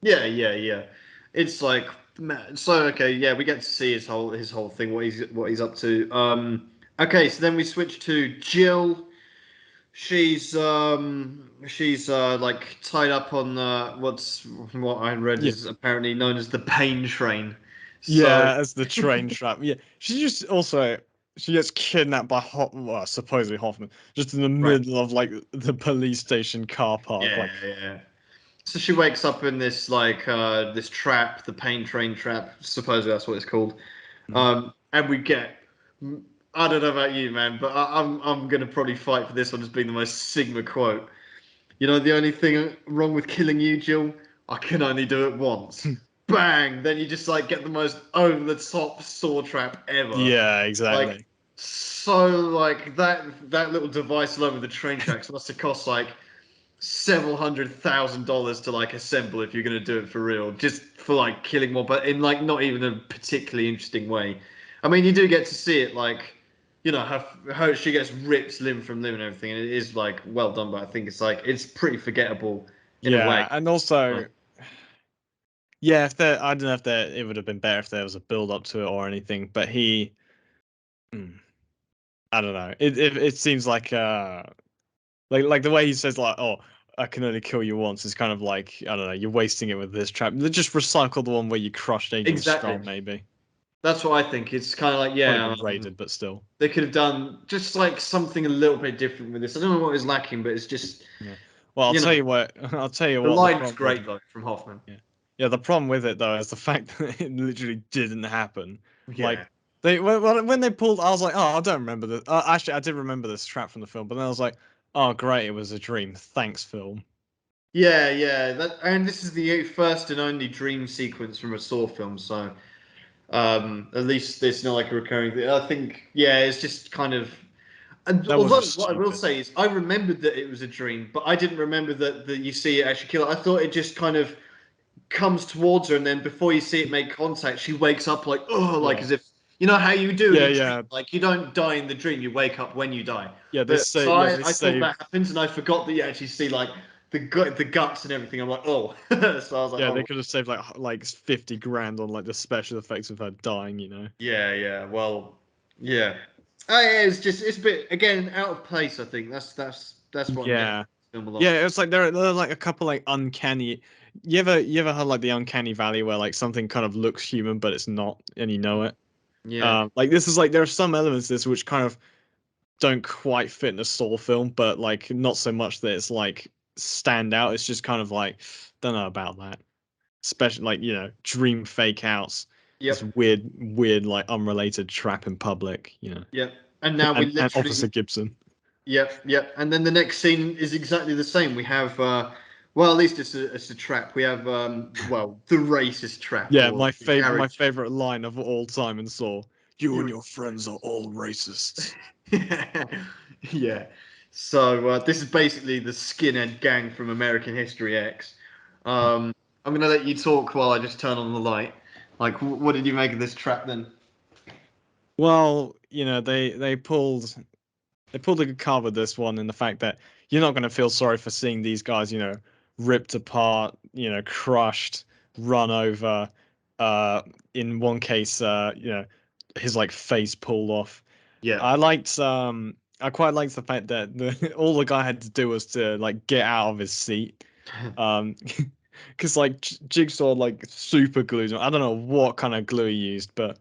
yeah, yeah, yeah. It's like, man, so okay, yeah, we get to see his whole thing, what he's up to. Okay, so then we switch to Jill. She's like tied up on what I read Yeah, is apparently known as the pain train. So yeah, as the train trap. Yeah, she gets kidnapped by well, supposedly Hoffman, just in the right, middle of like the police station car park, yeah, like. yeah. So she wakes up in this like this trap, the pain train trap. Supposedly that's what it's called. And we get. I don't know about you, man, but I'm gonna probably fight for this one as being the most Sigma quote. You know, the only thing wrong with killing you, Jill, I can only do it once. Bang! Then you just like get the most over the top saw trap ever. Yeah, Like exactly. so, like that little device alone with the train tracks must have cost like several $100,000 to like assemble if you're gonna do it for real, just for like killing more, but in like not even a particularly interesting way. I mean, you do get to see it like, how she gets ripped limb from limb and everything, and it is like well done. But I think it's like it's pretty forgettable in a way. Yeah, and also, Like, yeah, if there, I don't know if there, it would have been better if there was a build up to it or anything. But hmm, I don't know. It seems like the way he says like, oh, I can only kill you once. It's kind of like, I don't know, you're wasting it with this trap. They just recycle the one where you crushed Agent Exactly. Strong, maybe. That's what I think. It's kind of like, Probably yeah, been raided, but still. they could have done just like something a little bit different with this. I don't know what is lacking, but it's just, Yeah. Well, I'll you tell know, you what. I'll tell you the what the line's problem with. great though from Hoffman. Yeah. Yeah. The problem with it though is the fact that it literally didn't happen. Yeah. Like they when they pulled, I was like, oh, I don't remember this. Actually, I did remember this trap from the film, but then I was like, oh, great, it was a dream. Thanks, film. Yeah, yeah. That and this is the first and only dream sequence from a Saw film, so at least it's not like a recurring thing. I think, yeah, it's just kind of. And That was although just what I will stupid. say is, I remembered that it was a dream, but I didn't remember that you see it actually kill her. I thought it just kind of comes towards her, and then before you see it make contact, she wakes up like, oh, like Yeah. as if you know how you do in Yeah. a dream. Yeah. Like you don't die in the dream, you wake up when you die. Yeah. They But say. so Yeah. They I thought say. that happens, and I forgot that you actually see like the guts and everything. I'm like, oh, so I was like, Yeah. They oh, could have saved like 50 grand on like the special effects of her dying. You know. yeah, yeah. Well, yeah. Yeah, it's a bit again out of place. I think that's what I'm getting Yeah. from the film a lot. Yeah, it's like there are like a couple like uncanny. You ever had like the uncanny valley where like something kind of looks human but it's not, and you know it. Yeah. Like this is like there are some elements of this which kind of don't quite fit in a Saw film, but like not so much that it's like stand out. It's just kind of like don't know about that. Especially like dream fake outs, this Yep. weird like unrelated trap in public. Yep. And now we And Officer literally. Gibson. Yep, yep. And then the next scene is exactly the same. We have, well, at least it's a trap. We have, well, the racist trap Yeah, or the my garage. favorite line of all time in Saw. You and You- your friends are all racists. yeah. So this is basically the skinhead gang from American History X. Um, I'm gonna let you talk while I just turn on the light. Like, what did you make of this trap then? Well, they pulled a good card with this one in the fact that you're not going to feel sorry for seeing these guys, ripped apart, crushed, run over. Uh, in one case, his like face pulled off. Yeah. I quite liked the fact that all the guy had to do was to like get out of his seat. Um, because like Jigsaw like super glued him. I don't know what kind of glue he used, but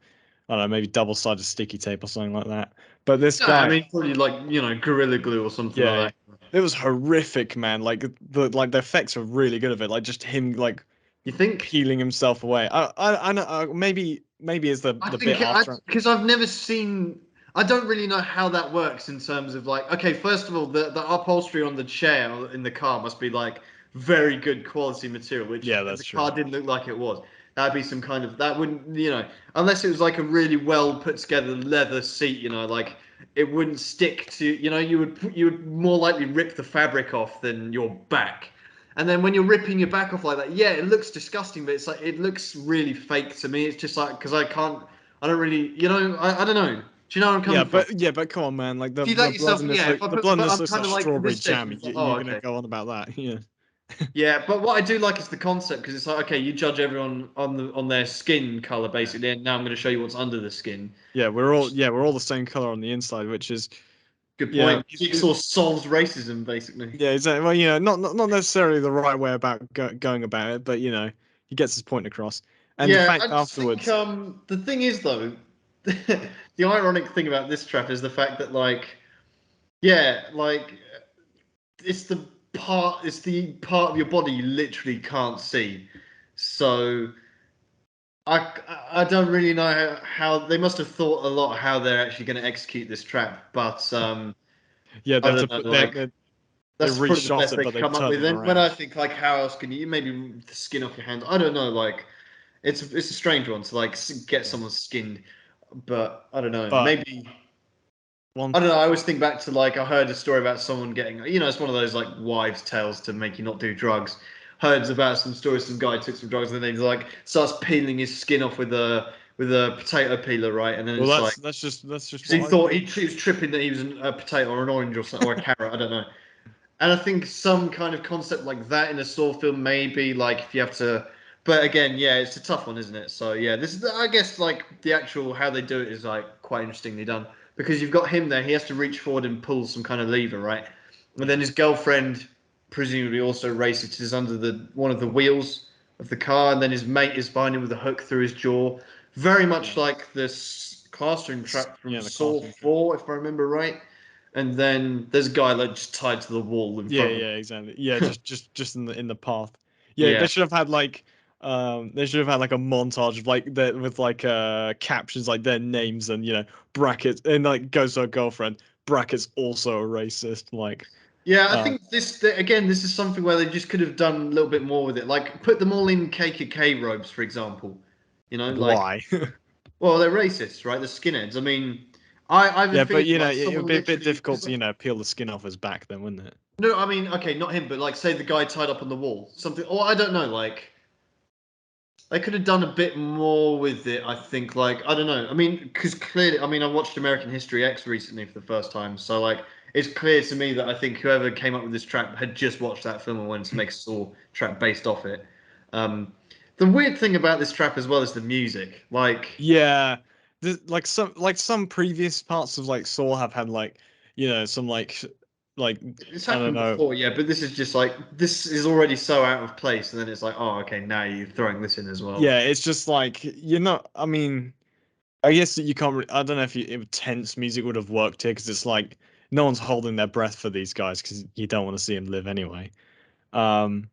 I don't know, maybe double-sided sticky tape or something like that. But this Yeah, I guy, mean, probably like Gorilla Glue or something yeah, yeah. like that. It was horrific, man. Like the effects are really good of it. Like just him like You think? peeling himself away. I know maybe it's the I bit think after. because I've never seen. I don't really know how that works in terms of like. Okay, first of all, the upholstery on the chair in the car must be like very good quality material, which Yeah, the that's true. car didn't look like it was. That'd be some kind of that wouldn't unless it was like a really well put together leather seat. Like it wouldn't stick to. You would more likely rip the fabric off than your back. And then when you're ripping your back off like that, yeah, it looks disgusting, but it's like it looks really fake to me. It's just like because I don't really, I don't know. Do you know where I'm coming from? But come on, man. Like If the you the let blood yourself, in this yeah. look, If I the put, blood in but this I'm looks kind like of like at strawberry this stage, jam. it's like, oh, You're gonna okay. go on about that, yeah. Yeah, but what I do like is the concept because it's like, okay, you judge everyone on their skin color basically, and now I'm going to show you what's under the skin. We're all the same color on the inside, which is Good yeah, point. Jigsaw solves racism basically. yeah, exactly. Well, not necessarily the right way about going about it, but he gets his point across. And the Yeah, I fact just think afterwards, the thing is though, the ironic thing about this trap is the fact that like, yeah, like it's the part of your body you literally can't see. So I don't really know how they must have thought a lot how they're actually going to execute this trap, but yeah, I they have to don't know, put like they that's probably the reshot best it, they but could they've come up turned with. it And when I around. think like how else can you maybe rip the skin off your hands? I don't know, like it's a strange one to like get Yeah. someone skinned, but I don't know, But maybe. one, I don't know. I always think back to like I heard a story about someone getting, it's one of those like wives' tales to make you not do drugs. Heard about some stories. Some guy took some drugs and then he like starts peeling his skin off with a potato peeler, right? And then well, it's like that's just because he what I've thought heard. he was tripping that he was a potato or an orange or something or a carrot. I don't know. And I think some kind of concept like that in a Saw film, maybe like if you have to. But again, yeah, it's a tough one, isn't it? So yeah, this is I guess like the actual how they do it is like quite interestingly done because you've got him there. He has to reach forward and pull some kind of lever, right? And Yeah. then his girlfriend presumably also racist, is under one of the wheels of the car, and then his mate is behind him with a hook through his jaw. Very much like this classroom trap from the Saw classroom trap. 4, if I remember right. And then there's a guy like just tied to the wall in Yeah, front of yeah, him. exactly. Yeah, just in the path. Yeah, Yeah. they should have had like they should have had like a montage of like the with like captions like their names and brackets and like goes to her girlfriend brackets also a racist like Yeah, I uh think again, this is something where they just could have done a little bit more with it. Like put them all in KKK robes, for example. Like, why? well, they're racist, right? They're skinheads. I mean, I have a Yeah, but feeling like it would someone be a bit literally, difficult because to peel the skin off his back then, wouldn't it? no, I mean, okay, not him, but like say the guy tied up on the wall, something, or I don't know, like they could have done a bit more with it. I think, like, I don't know. I mean, because clearly, I mean, I watched American History X recently for the first time, so like, it's clear to me that I think whoever came up with this trap had just watched that film and wanted to make a Saw trap based off it. Um, the weird thing about this trap as well is the music. Like, Yeah, like some previous parts of like Saw have had like some like it's I don't happened know. before, yeah, but this is just like this is already so out of place, and then it's like, oh, okay, now you're throwing this in as well. Yeah, it's just like I mean, I guess that you can't. I don't know if tense music would have worked here because it's like no one's holding their breath for these guys because you don't want to see them live anyway. Um,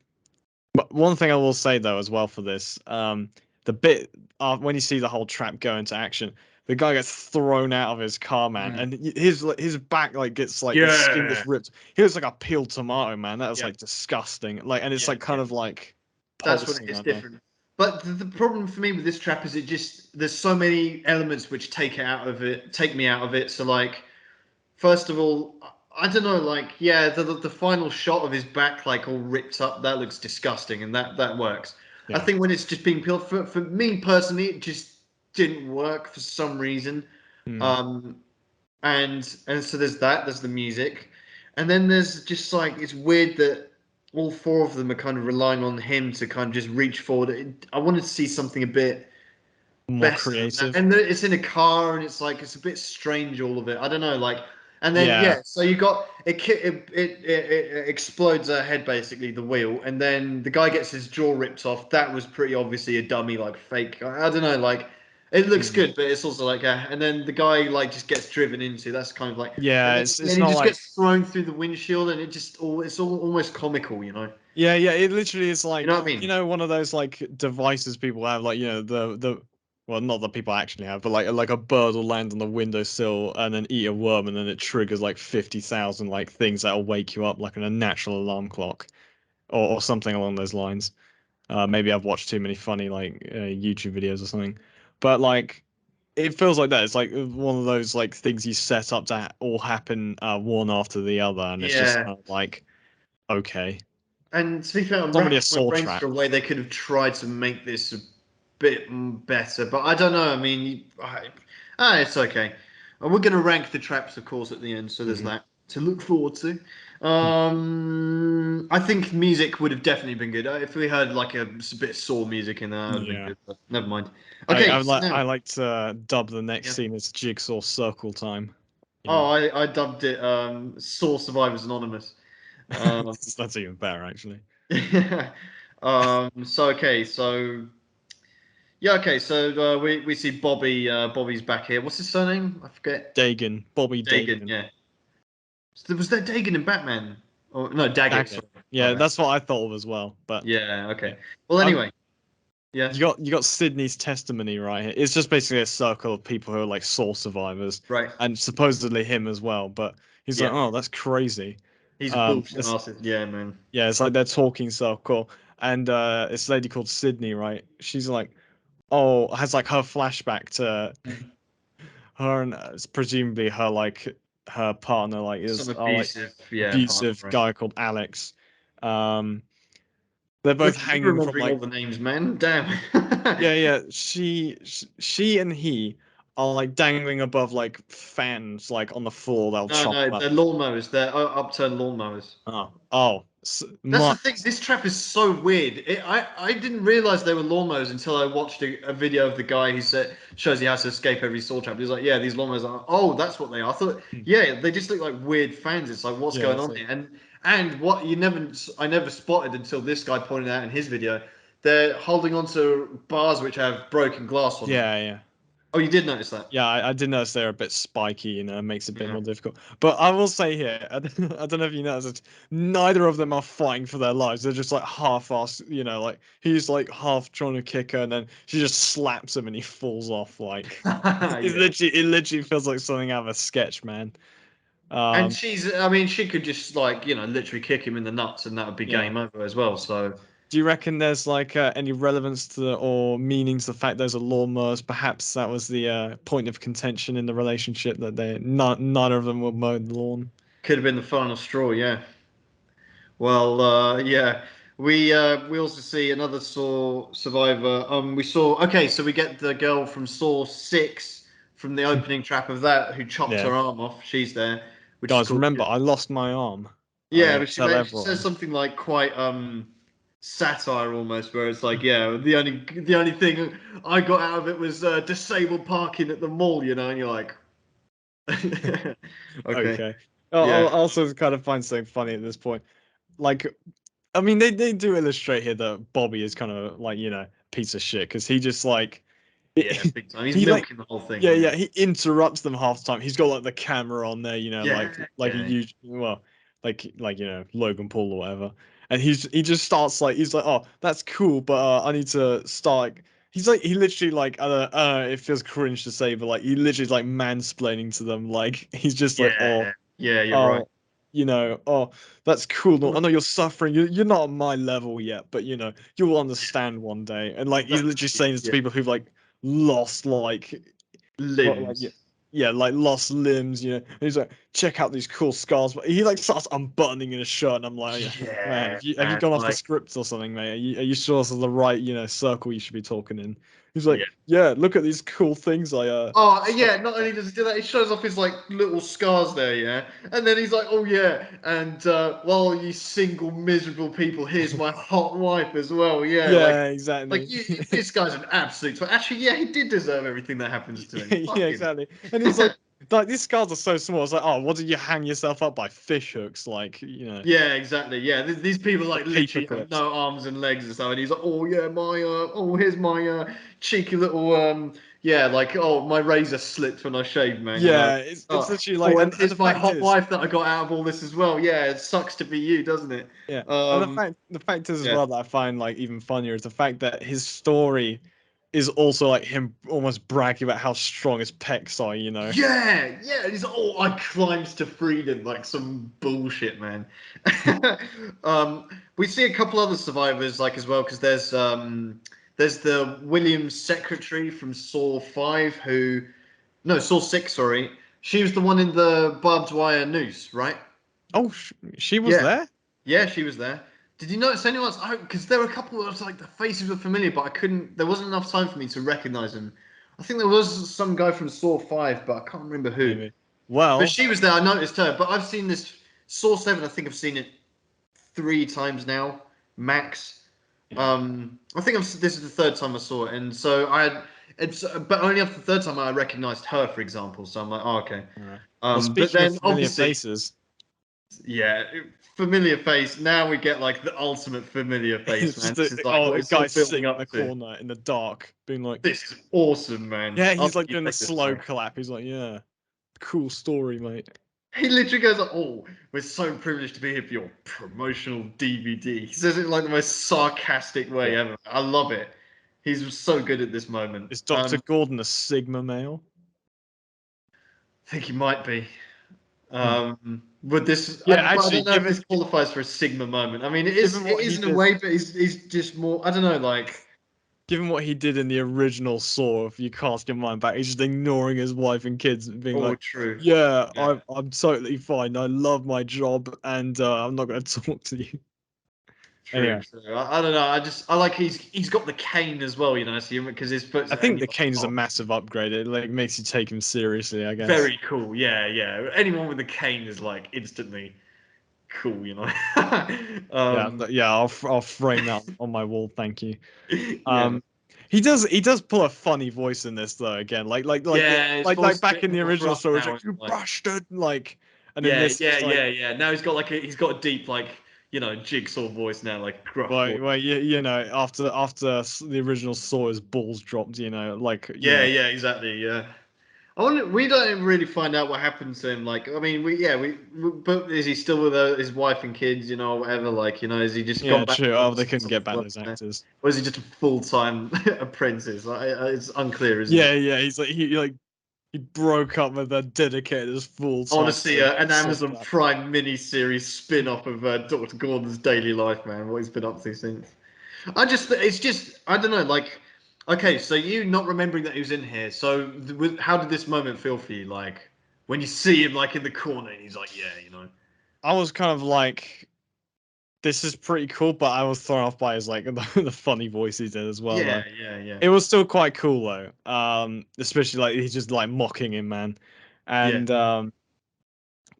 but one thing I will say though as well for this, the bit when you see the whole trap go into action, the guy gets thrown out of his car, man, Mm. and his back like gets like the skin Yeah, gets ripped. He looks like a peeled tomato, man. That was yeah, like disgusting. Like, and it's yeah, like kind yeah. of like That's when it pulsing. gets I know. different. But the problem for me with this trap is it just there's so many elements which take me out of it. So like, first of all, I don't know, like yeah, the final shot of his back like all ripped up, that looks disgusting, and that works. I Yeah. think when it's just being peeled for me personally, it just didn't work for some reason. Hmm. Um, and so there's the music, and then there's just like it's weird that all four of them are kind of relying on him to kind of just reach forward. I wanted to see something a bit More better than that, creative. and it's in a car, and it's like it's a bit strange, all of it. I don't know, like, and then Yeah. yeah, so you got it explodes her head basically, the wheel, and then the guy gets his jaw ripped off. That was pretty obviously a dummy, like fake. I don't know, like it looks Hmm. good, but it's also like, and then the guy like just gets driven into. That's kind of like, and Yeah, then it's he not just like gets thrown through the windshield, and it's all almost comical, you know? yeah, yeah. It literally is You know like what I mean? one of those like devices people have, like the well, not that people actually have, but like a bird will land on the windowsill and then eat a worm, and then it triggers like 50,000 like things that'll wake you up like in a natural alarm clock or something along those lines. Maybe I've watched too many funny like YouTube videos or something, but like it feels like that. It's like one of those like things you set up to all happen one after the other, and it's just Yeah. kind of like okay. And to be fair, I'm It's not really a racking my saw brains trap. for a way they could have tried to make this a bit better, but I don't know. I mean, it's okay. We're going to rank the traps, of course, at the end, so there's Mhm. that to look forward to. I think music would have definitely been good. If we heard like a bit of Saw music in there, that would have been Yeah. good, but never mind. Okay, so I now, like to dub the next yeah. scene as Jigsaw Circle Time. You Oh, know, I dubbed it Saw Survivors Anonymous. Um, that's even better actually. so okay, so yeah, okay, so we see Bobby's back here. What's his surname? I forget. Dagon, Bobby Dagan, Dagon, yeah. So was that Dagan in Batman? Or no, Daggett. Daggett. Sorry, my Yeah, bad. that's what I thought of as well. But Yeah, yeah, okay. Well, um, anyway, yeah, you got Sydney's testimony right here. It's just basically a circle of people who are like Saw survivors, right, and supposedly him as well. But he's like, yeah. oh, that's crazy. He's a bullshit It's artist. Yeah, man. yeah, it's like they're talking circle, and this lady called Sydney, right? She's like, oh, has like her flashback to her and it's presumably her like her partner like Some is like abusive, yeah, partner, abusive right? guy called Alex. Um, they're both Look at you hanging from remembering all like the names, man. Damn. yeah yeah she and he are like dangling above like fans like on the floor. They'll No, chop no, them up. they're lawnmowers. They're upturned lawnmowers. Oh oh That's the thing. This trap is so weird. I didn't realize they were lawnmowers until I watched a video of the guy who shows you how to escape every saw trap. He's like, yeah, these lawnmowers are. Oh, that's what they are. I thought, yeah, they just look like weird fans. It's like, what's Yeah, going it's on like, here? And what I never spotted until this guy pointed out in his video. They're holding onto bars which have broken glass on them. yeah, yeah. Oh, you did notice that? Yeah, I did notice they're a bit spiky, makes it a bit Yeah. more difficult. But I will say here, I don't know if you noticed, neither of them are fighting for their lives. They're just like half-assed, like he's like half trying to kick her, and then she just slaps him, and he falls off. Like Yeah. it literally feels like something out of a sketch, man. And Um, I mean, she could just like, literally kick him in the nuts and that would be yeah. game over as well. So, Do you reckon there's like any relevance to or meaning to the fact those are lawnmowers? Perhaps that was the point of contention in the relationship that neither of them would mow the lawn. could have been the final straw, yeah. Well, yeah. We also see another Saw survivor. We saw okay, so we get the girl from Saw 6 from the opening trap of that who chopped Yeah. her arm off. She's there, which is Guys, cool. remember, I lost my arm. I Yeah, but tell she says everyone. something like quite satire almost, where it's like, yeah, the only thing I got out of it was disabled parking at the mall, and you're like, okay, Okay. yeah, I also kind of find something funny at this point. Like, I mean, they do illustrate here that Bobby is kind of like, piece of shit because he just like, yeah, big time. He's he like, milking the whole thing. yeah, Yeah, yeah, he interrupts them half the time. He's got like the camera on there, yeah, like a yeah, huge, well, like Logan Paul or whatever. And he just starts like he's like, oh, that's cool, but I need to start. He's like he literally like it feels cringe to say, but like he literally is like mansplaining to them. Like he's just like, yeah, yeah. You're right. oh, oh, that's cool. No, I know you're suffering. You're not on my level yet, but you'll understand one day. And like he's literally saying this to Yeah, people who've like lost like yeah, limbs. yeah, like lost limbs. And he's like, check out these cool scars. But he like starts unbuttoning in his shirt, and I'm like, yeah, man, Yeah, have you and gone off the like, script or something, mate? Are you sure this is the right circle you should be talking in? He's like, yeah. yeah, look at these cool things Oh yeah, not only does he do that, he shows off his like little scars there, yeah. And then he's like, oh yeah, and well, you single miserable people, here's my hot wife as well, yeah. Yeah, Like exactly. this guy's an absolute. Actually, yeah, he did deserve everything that happens to him. Yeah, Fuck him. exactly. And he's like these scars are so small. It's like, oh, what did you hang yourself up by fish hooks? Like, Yeah, exactly. Yeah, these people like paper literally have clips. no arms and legs and stuff, and he's like, oh yeah, here's my cheeky little yeah, like oh my razor slipped when I shaved, man. Yeah, it's literally like, And and the here's my fact hot is, wife that I got out of all this as well. Yeah, it sucks to be you, doesn't it? yeah, and Um, the fact is as yeah. well that I find like even funnier is the fact that his story is also like him almost bragging about how strong his pecs are. Yeah, yeah. And he's like, oh, I climbed to freedom, like some bullshit, man. We see a couple other survivors, like as well, because there's the Williams secretary from Saw 5, who no Saw 6, sorry. She was the one in the barbed wire noose, right? Oh, she was Yeah, there. yeah, she was there. Did you notice anyone else? Because there were a couple of like the faces were familiar, but I couldn't. There wasn't enough time for me to recognize them. I think there was some guy from Saw 5, but I can't remember who. Maybe. But Well, she was there. I noticed her. But I've seen this Saw 7. I think I've seen it 3 times now, max. yeah. I think this is the third time I saw it, and so I had. It's but only after the third time I recognized her, for example. So I'm like, oh, okay. All right. Well, But speaking of then familiar obviously, faces, yeah, familiar face. Now we get like the ultimate familiar face, it's man. just This is like what a it's all guy building sitting in up the to. corner in the dark, being like, This is awesome, man. yeah, I'll he's let like you doing the take this slow away. clap. He's like, yeah, cool story, mate. He literally goes like, "Oh, we're so privileged to be here for your promotional DVD." He says it in like the most sarcastic way Yeah. ever. I love it. He's so good at this moment. Is Dr. Gordon a Sigma male? I think he might be. Hmm. Would this? Yeah, But I actually, don't know if this qualifies for a Sigma moment. I mean, it is. given It what he is in a did, way, but he's just more. I don't know. Like, given what he did in the original Saw, if you cast your mind back, he's just ignoring his wife and kids and being oh, like, true. yeah, Yeah. I'm totally fine. I love my job, and I'm not going to talk to you. True, Anyway, true. I don't know. I like he's got the cane as well, so because his foot's I and think you're the like, cane is a oh, massive upgrade. It like makes you take him seriously, I guess. very cool. Yeah, yeah. Anyone with a cane is like instantly. cool, you know. Yeah, um, yeah. I'll frame that on my wall. Thank you. yeah, He does pull a funny voice in this though. Again, yeah, his voice like is a back bit in the more original gruff story, it's now, like isn't you it? Like, bastard, like, and in yeah, this yeah, it's like, yeah, yeah. Now he's got a deep like jigsaw voice now, like gruff voice. well, you know, after the original saw his balls dropped, like, Yeah, yeah, exactly. Yeah. I wonder, we don't really find out what happened to him. Like, I mean, but is he still with his wife and kids, or whatever? Like, is he just yeah, gone back true. to Oh, they couldn't get back those or actors. is he just a full-time apprentice? It's unclear, isn't it? Yeah, he's like he broke up with her, dedicated his full I want to time see to an soft Amazon rap. Prime mini-series spin-off of Dr. Gordon's daily life, man. What he's been up to since. It's just, I don't know. Like, okay, so you not remembering that he was in here. So, how did this moment feel for you? Like, when you see him like in the corner and he's like, yeah. I was kind of like, this is pretty cool, but I was thrown off by his like the funny voice he did as well Yeah, though. yeah, yeah, It was still quite cool though. Especially like he's just like mocking him, man. yeah. And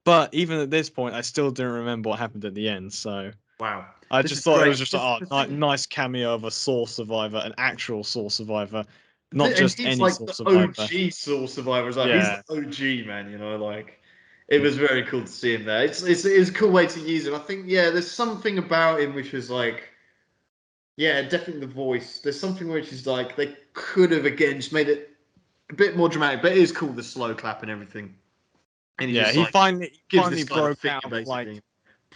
but even at this point, I still didn't remember what happened at the end. So Wow, I this just is thought it great. was just This like, the oh, thing, nice cameo of a Saw survivor, an actual Saw survivor, not and just he's any like Saw the survivor. OG Soul Survivor as well. He's the Yeah, OG man. Like it was very cool to see him there. It's a cool way to use him. I think there's something about him which was like. Yeah, definitely the voice. There's something which is like they could have again just made it a bit more dramatic, but it is cool the slow clap and everything. And he yeah. just He like finally gives this guy the broke finger out basically. like,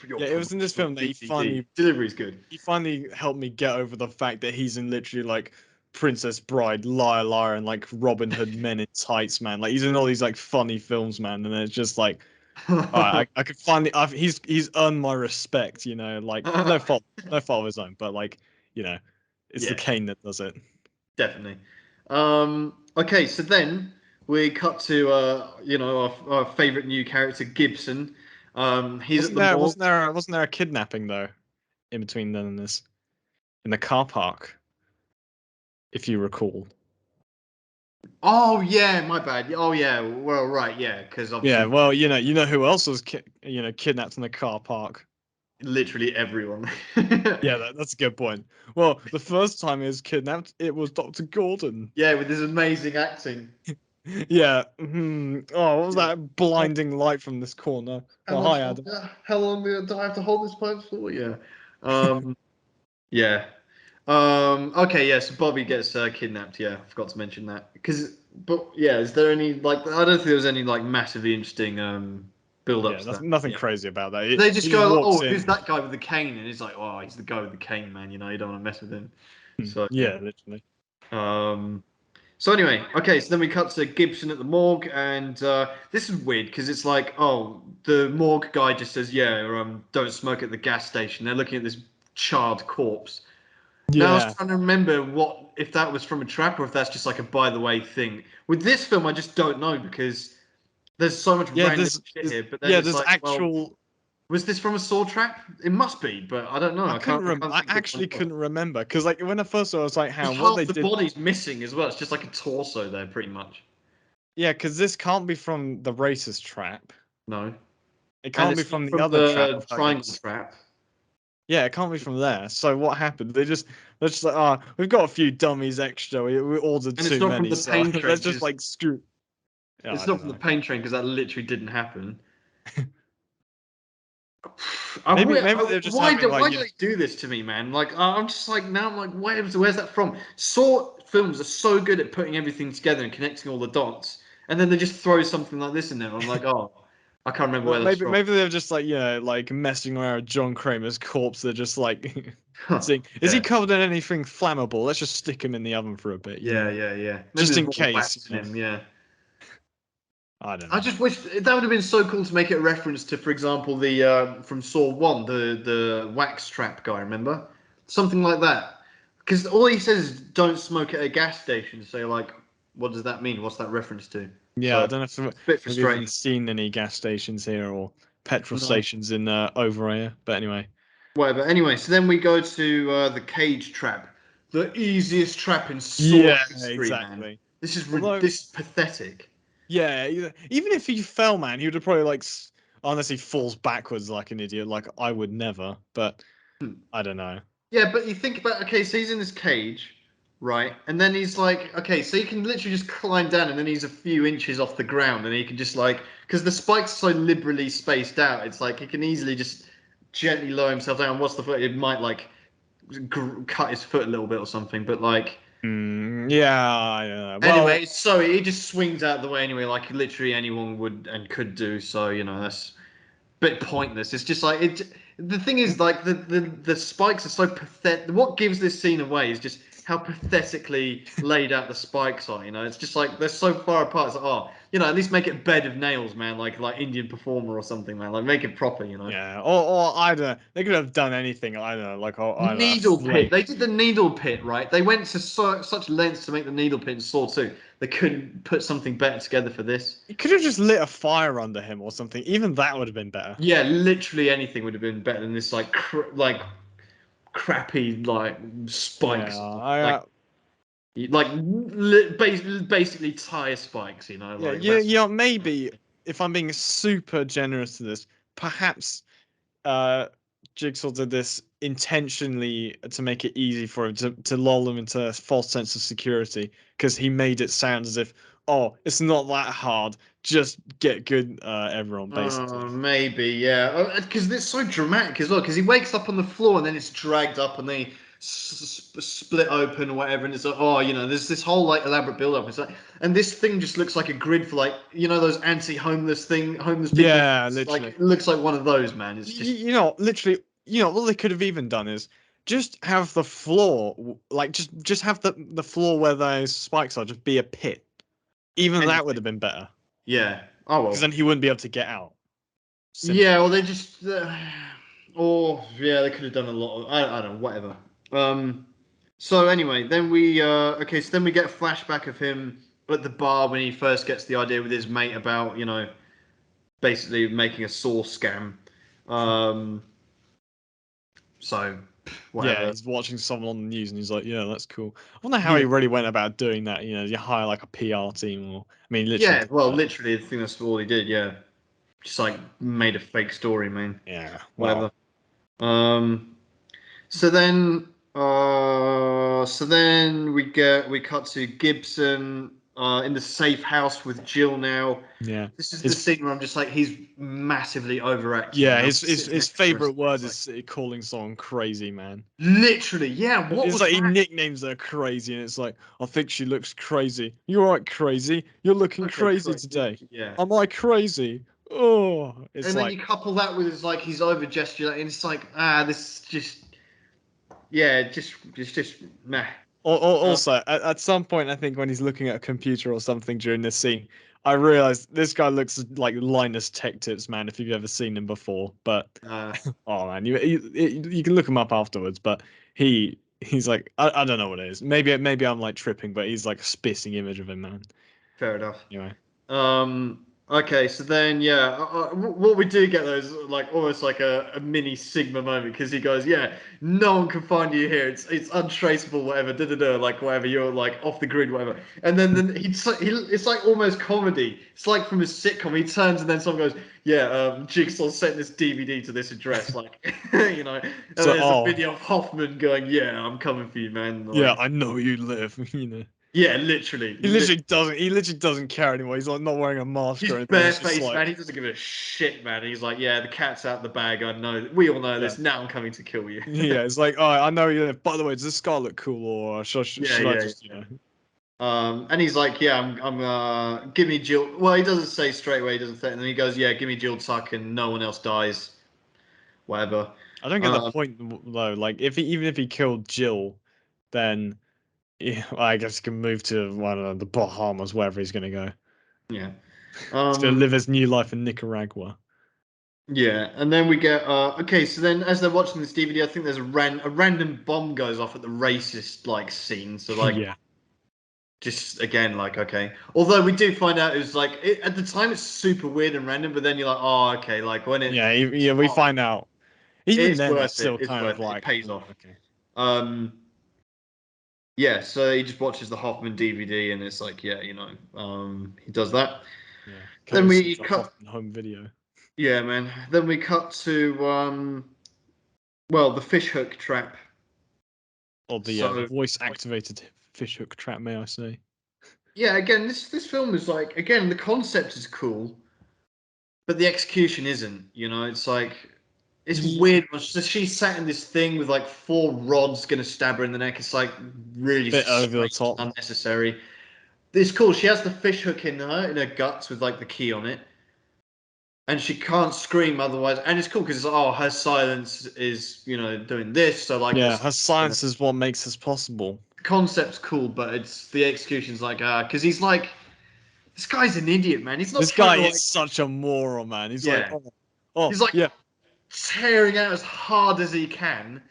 Your yeah. It was in this promotional film that DVD delivery's good. he finally helped me get over the fact that he's in literally like Princess Bride, Liar Liar, and like Robin Hood Men in Tights, man. Like he's in all these like funny films, man, and it's just like, all right, I could finally, he's earned my respect, like no fault of his own, but like, you know, it's the Yeah, cane that does it. definitely. Okay, so then we cut to our favorite new character Gibson. He's at Wasn't the there morgue. wasn't there a kidnapping though in between then and this in the car park, if you recall? Oh yeah, my bad. Oh yeah, well right, yeah, because Yeah, obviously well, you know who else was kidnapped in the car park? literally everyone. Yeah, that's a good point. Well, the first time he was kidnapped, it was Dr. Gordon. Yeah, with his amazing acting. Yeah. Oh, what was Yeah. that blinding light from this corner? How Oh, hi, much Adam. longer? How long do I have to hold this pipe for? Yeah. Um. Yeah. Okay. Yeah. So Bobby gets kidnapped. Yeah, I forgot to mention that. But yeah, is there any like? I don't think there was any like massively interesting build up Yeah, to that. nothing Yeah. crazy about that. They He just just go, walks oh, who's in. that guy with the cane? And he's like, oh, he's the guy with the cane, man. You don't want to mess with him. So yeah. Yeah, literally. Um. So anyway, okay, so then we cut to Gibson at the morgue, and this is weird because it's like, oh, the morgue guy just says, yeah, don't smoke at the gas station. They're looking at this charred corpse. Now I was Yeah. trying to remember if that was from a trap or if that's just like a by the way thing. With this film, I just don't know because there's so much Yeah, random shit here. But then yeah, it's there's like, well, actual. was this from a saw trap? It must be, but I don't know. I can't I think which one actually it was. couldn't remember because like when I first saw it, I was like, Because "How? What half they the did?" body's missing as well. It's just like a torso there, pretty much. Yeah, because this can't be from the racist trap. No. It And can't be it's not from the from other trap the of her triangle getting. trap. Yeah, it can't be from there. So what happened? They're just like, ah, we've got a few dummies extra. We ordered And it's too not from many, the so pain train let's just because like screw. Yeah, it's I not don't from the know. pain train because that literally didn't happen. Maybe they're just Why having do like why do they do this to me, man? Like I'm just like now I'm like where's that from? Saw films are so good at putting everything together and connecting all the dots, and then they just throw something like this in there. I'm like, oh, I can't remember where that's from. Maybe they're just like like messing around with John Kramer's corpse. They're just like Huh. saying, is he Yeah, covered in anything flammable? Let's just stick him in the oven for a bit, yeah. Maybe just there's in more case. wax in him. Yeah. I don't I know. just wish that would have been so cool to make it a reference to, for example, the from Saw One, the wax trap guy. Remember something like that? Because all he says is "don't smoke at a gas station." So you're like, what does that mean? What's that reference to? Yeah, So I don't know if it's a bit we've even frustrating. seen any gas stations here or petrol No, stations in over here. But anyway, whatever. Anyway, so then we go to the cage trap, the easiest trap in Saw yeah, history, man. exactly. This is Although, this is pathetic. yeah, even if he fell, man, he would have probably like unless he falls backwards like an idiot. Like I would never, but Hmm. I don't know. Yeah, but you think about, okay, so he's in this cage, right? And then he's like, okay, so he can literally just climb down, and then he's a few inches off the ground, and he can just like, because the spike's so liberally spaced out, it's like he can easily just gently lower himself down. What's the foot? It might like cut his foot a little bit or something, but like. Yeah. Well, Anyway, so he just swings out the way anyway, like literally anyone would and could do. So that's a bit pointless. It's just like it. The thing is, like the spikes are so pathetic. What gives this scene away is just how pathetically laid out the spikes are. It's just like they're so far apart. It's like, oh, at least make it a bed of nails, man. Like Indian performer or something, man. Like make it proper. yeah. Or I don't know. They could have done anything. I don't know. Like I don't know. A Needle pit. flake. They did the needle pit, right? They went to such lengths to make the needle pit in Saw 2. They couldn't put something better together for this. You could have just lit a fire under him or something. Even that would have been better. Yeah, literally anything would have been better than this like crappy like Yeah. spikes, basically tire spikes. Yeah. Like that's Maybe if I'm being super generous to this, perhaps uh Jigsaw did this intentionally to make it easy for him to lull him into a false sense of security because he made it sound as if, oh, it's not that hard, just get good, everyone, basically. maybe, yeah, because it's so dramatic as well. Because he wakes up on the floor and then it's dragged up and they split open or whatever, and it's like, oh, there's this whole like elaborate build up. It's like, and this thing just looks like a grid for like those anti-homeless homeless people. Yeah, It's like literally. it looks like one of those, man. It's just Literally, what they could have even done is just have the floor, like just have the floor where those spikes are just be a pit. Even that would anything. have been better Yeah. Oh because well. then he wouldn't be able to get out. Simple. Yeah. Well, they just. Or yeah, they could have done a lot of. I don't know. Whatever. So anyway, then we okay. So then we get a flashback of him at the bar when he first gets the idea with his mate about basically making a sauce scam. Um. So Yeah, whatever. he's watching someone on the news and he's like, "Yeah, that's cool." I wonder how he Yeah. really went about doing that. You hire like a PR team, or I mean, literally. Yeah. Well, literally, I think that's all he did. Yeah. Just like made a fake story, man. Yeah. Whatever. Well. Um. So then we cut to Gibson in the safe house with Jill now. Yeah. This is the His scene where I'm just like, he's massively overacting, yeah. man. I'm His sitting next to him, favorite word it's like, is calling someone crazy, man. literally, yeah. What It's was like he that? nicknames her crazy, and it's like, I think she looks crazy. You're right, crazy. You're looking Okay, crazy correct. today. Yeah. Am I crazy? Oh, it's And then like you couple that with his like his over gesture, and it's like, this is just, yeah, just meh. Uh, Also, at some point, I think when he's looking at a computer or something during this scene, I realized this guy looks like Linus Tech Tips, man, if you've ever seen him before. But uh, oh man, you can look him up afterwards. But he's like I don't know what it is. Maybe I'm like tripping, but he's like a spitting image of him, man. Fair enough. Anyway, Okay, so then yeah, what we do get though is like almost like a mini Sigma moment because he goes, yeah, no one can find you here. It's untraceable, whatever, da da da, like whatever. You're like off the grid, whatever. And then it's like almost comedy. It's like from a sitcom. He turns and then someone goes, yeah, Jigsaw sent this DVD to this address, like and so there's a video of Hoffman going, yeah, I'm coming for you, man. yeah, Like, I know you live. yeah, literally, He literally doesn't. He literally doesn't care anymore. He's like not wearing a mask he's or anything. He's just barefaced, man. like, He doesn't give a shit, man. He's like, yeah, the cat's out the bag. I know. We all know yeah, this. Now I'm coming to kill you. yeah. It's like, oh, I know you live. By the way, does this scar look cool, or Yeah, should I yeah, just, yeah. And he's like, yeah, give me Jill. Well, he doesn't say straight away. He doesn't say, and then he goes, yeah, give me Jill Tuck, and no one else dies. Whatever. I don't get the Um, point though. Like, even if he killed Jill, then yeah, I guess he can move to I don't know the Bahamas, wherever he's gonna go. yeah. He's gonna live Um, his new life in Nicaragua. yeah. And then we get, okay. So then, as they're watching this DVD, I think there's a random bomb goes off at the racist like scene. So like, Yeah, just again, like, okay. Although we do find out it was like at the time it's super weird and random, but then you're like, oh, okay. Like when yeah, it's yeah. We not, find out. Even it's then, it's worth it. still It's kind of worth it. It like, pays yeah, off. okay, Um, yeah. So he just watches the Hoffman DVD, and it's like, yeah, he does that. yeah. Then Courtesy we of the cut. Hoffman home video. Yeah, man. Then we cut to well, the fishhook trap. Or the So voice activated fishhook trap, may I say? yeah, again, this film is like, again, the concept is cool, but the execution isn't. You know, it's like it's Ye- weird. So she's sat in this thing with like four rods gonna stab her in the neck. It's like really Bit over the strange, top. unnecessary. It's cool. She has the fishhook in her guts with like the key on it, and she can't scream otherwise. And it's cool because oh, her silence is doing this. So like Yeah, this, her science is what makes this possible. the concept's cool, but it's the execution's like because he's like this guy's an idiot, man. He's not This trying guy to is like such a moron, man. He's like, yeah. oh He's like yeah, tearing out as hard as he can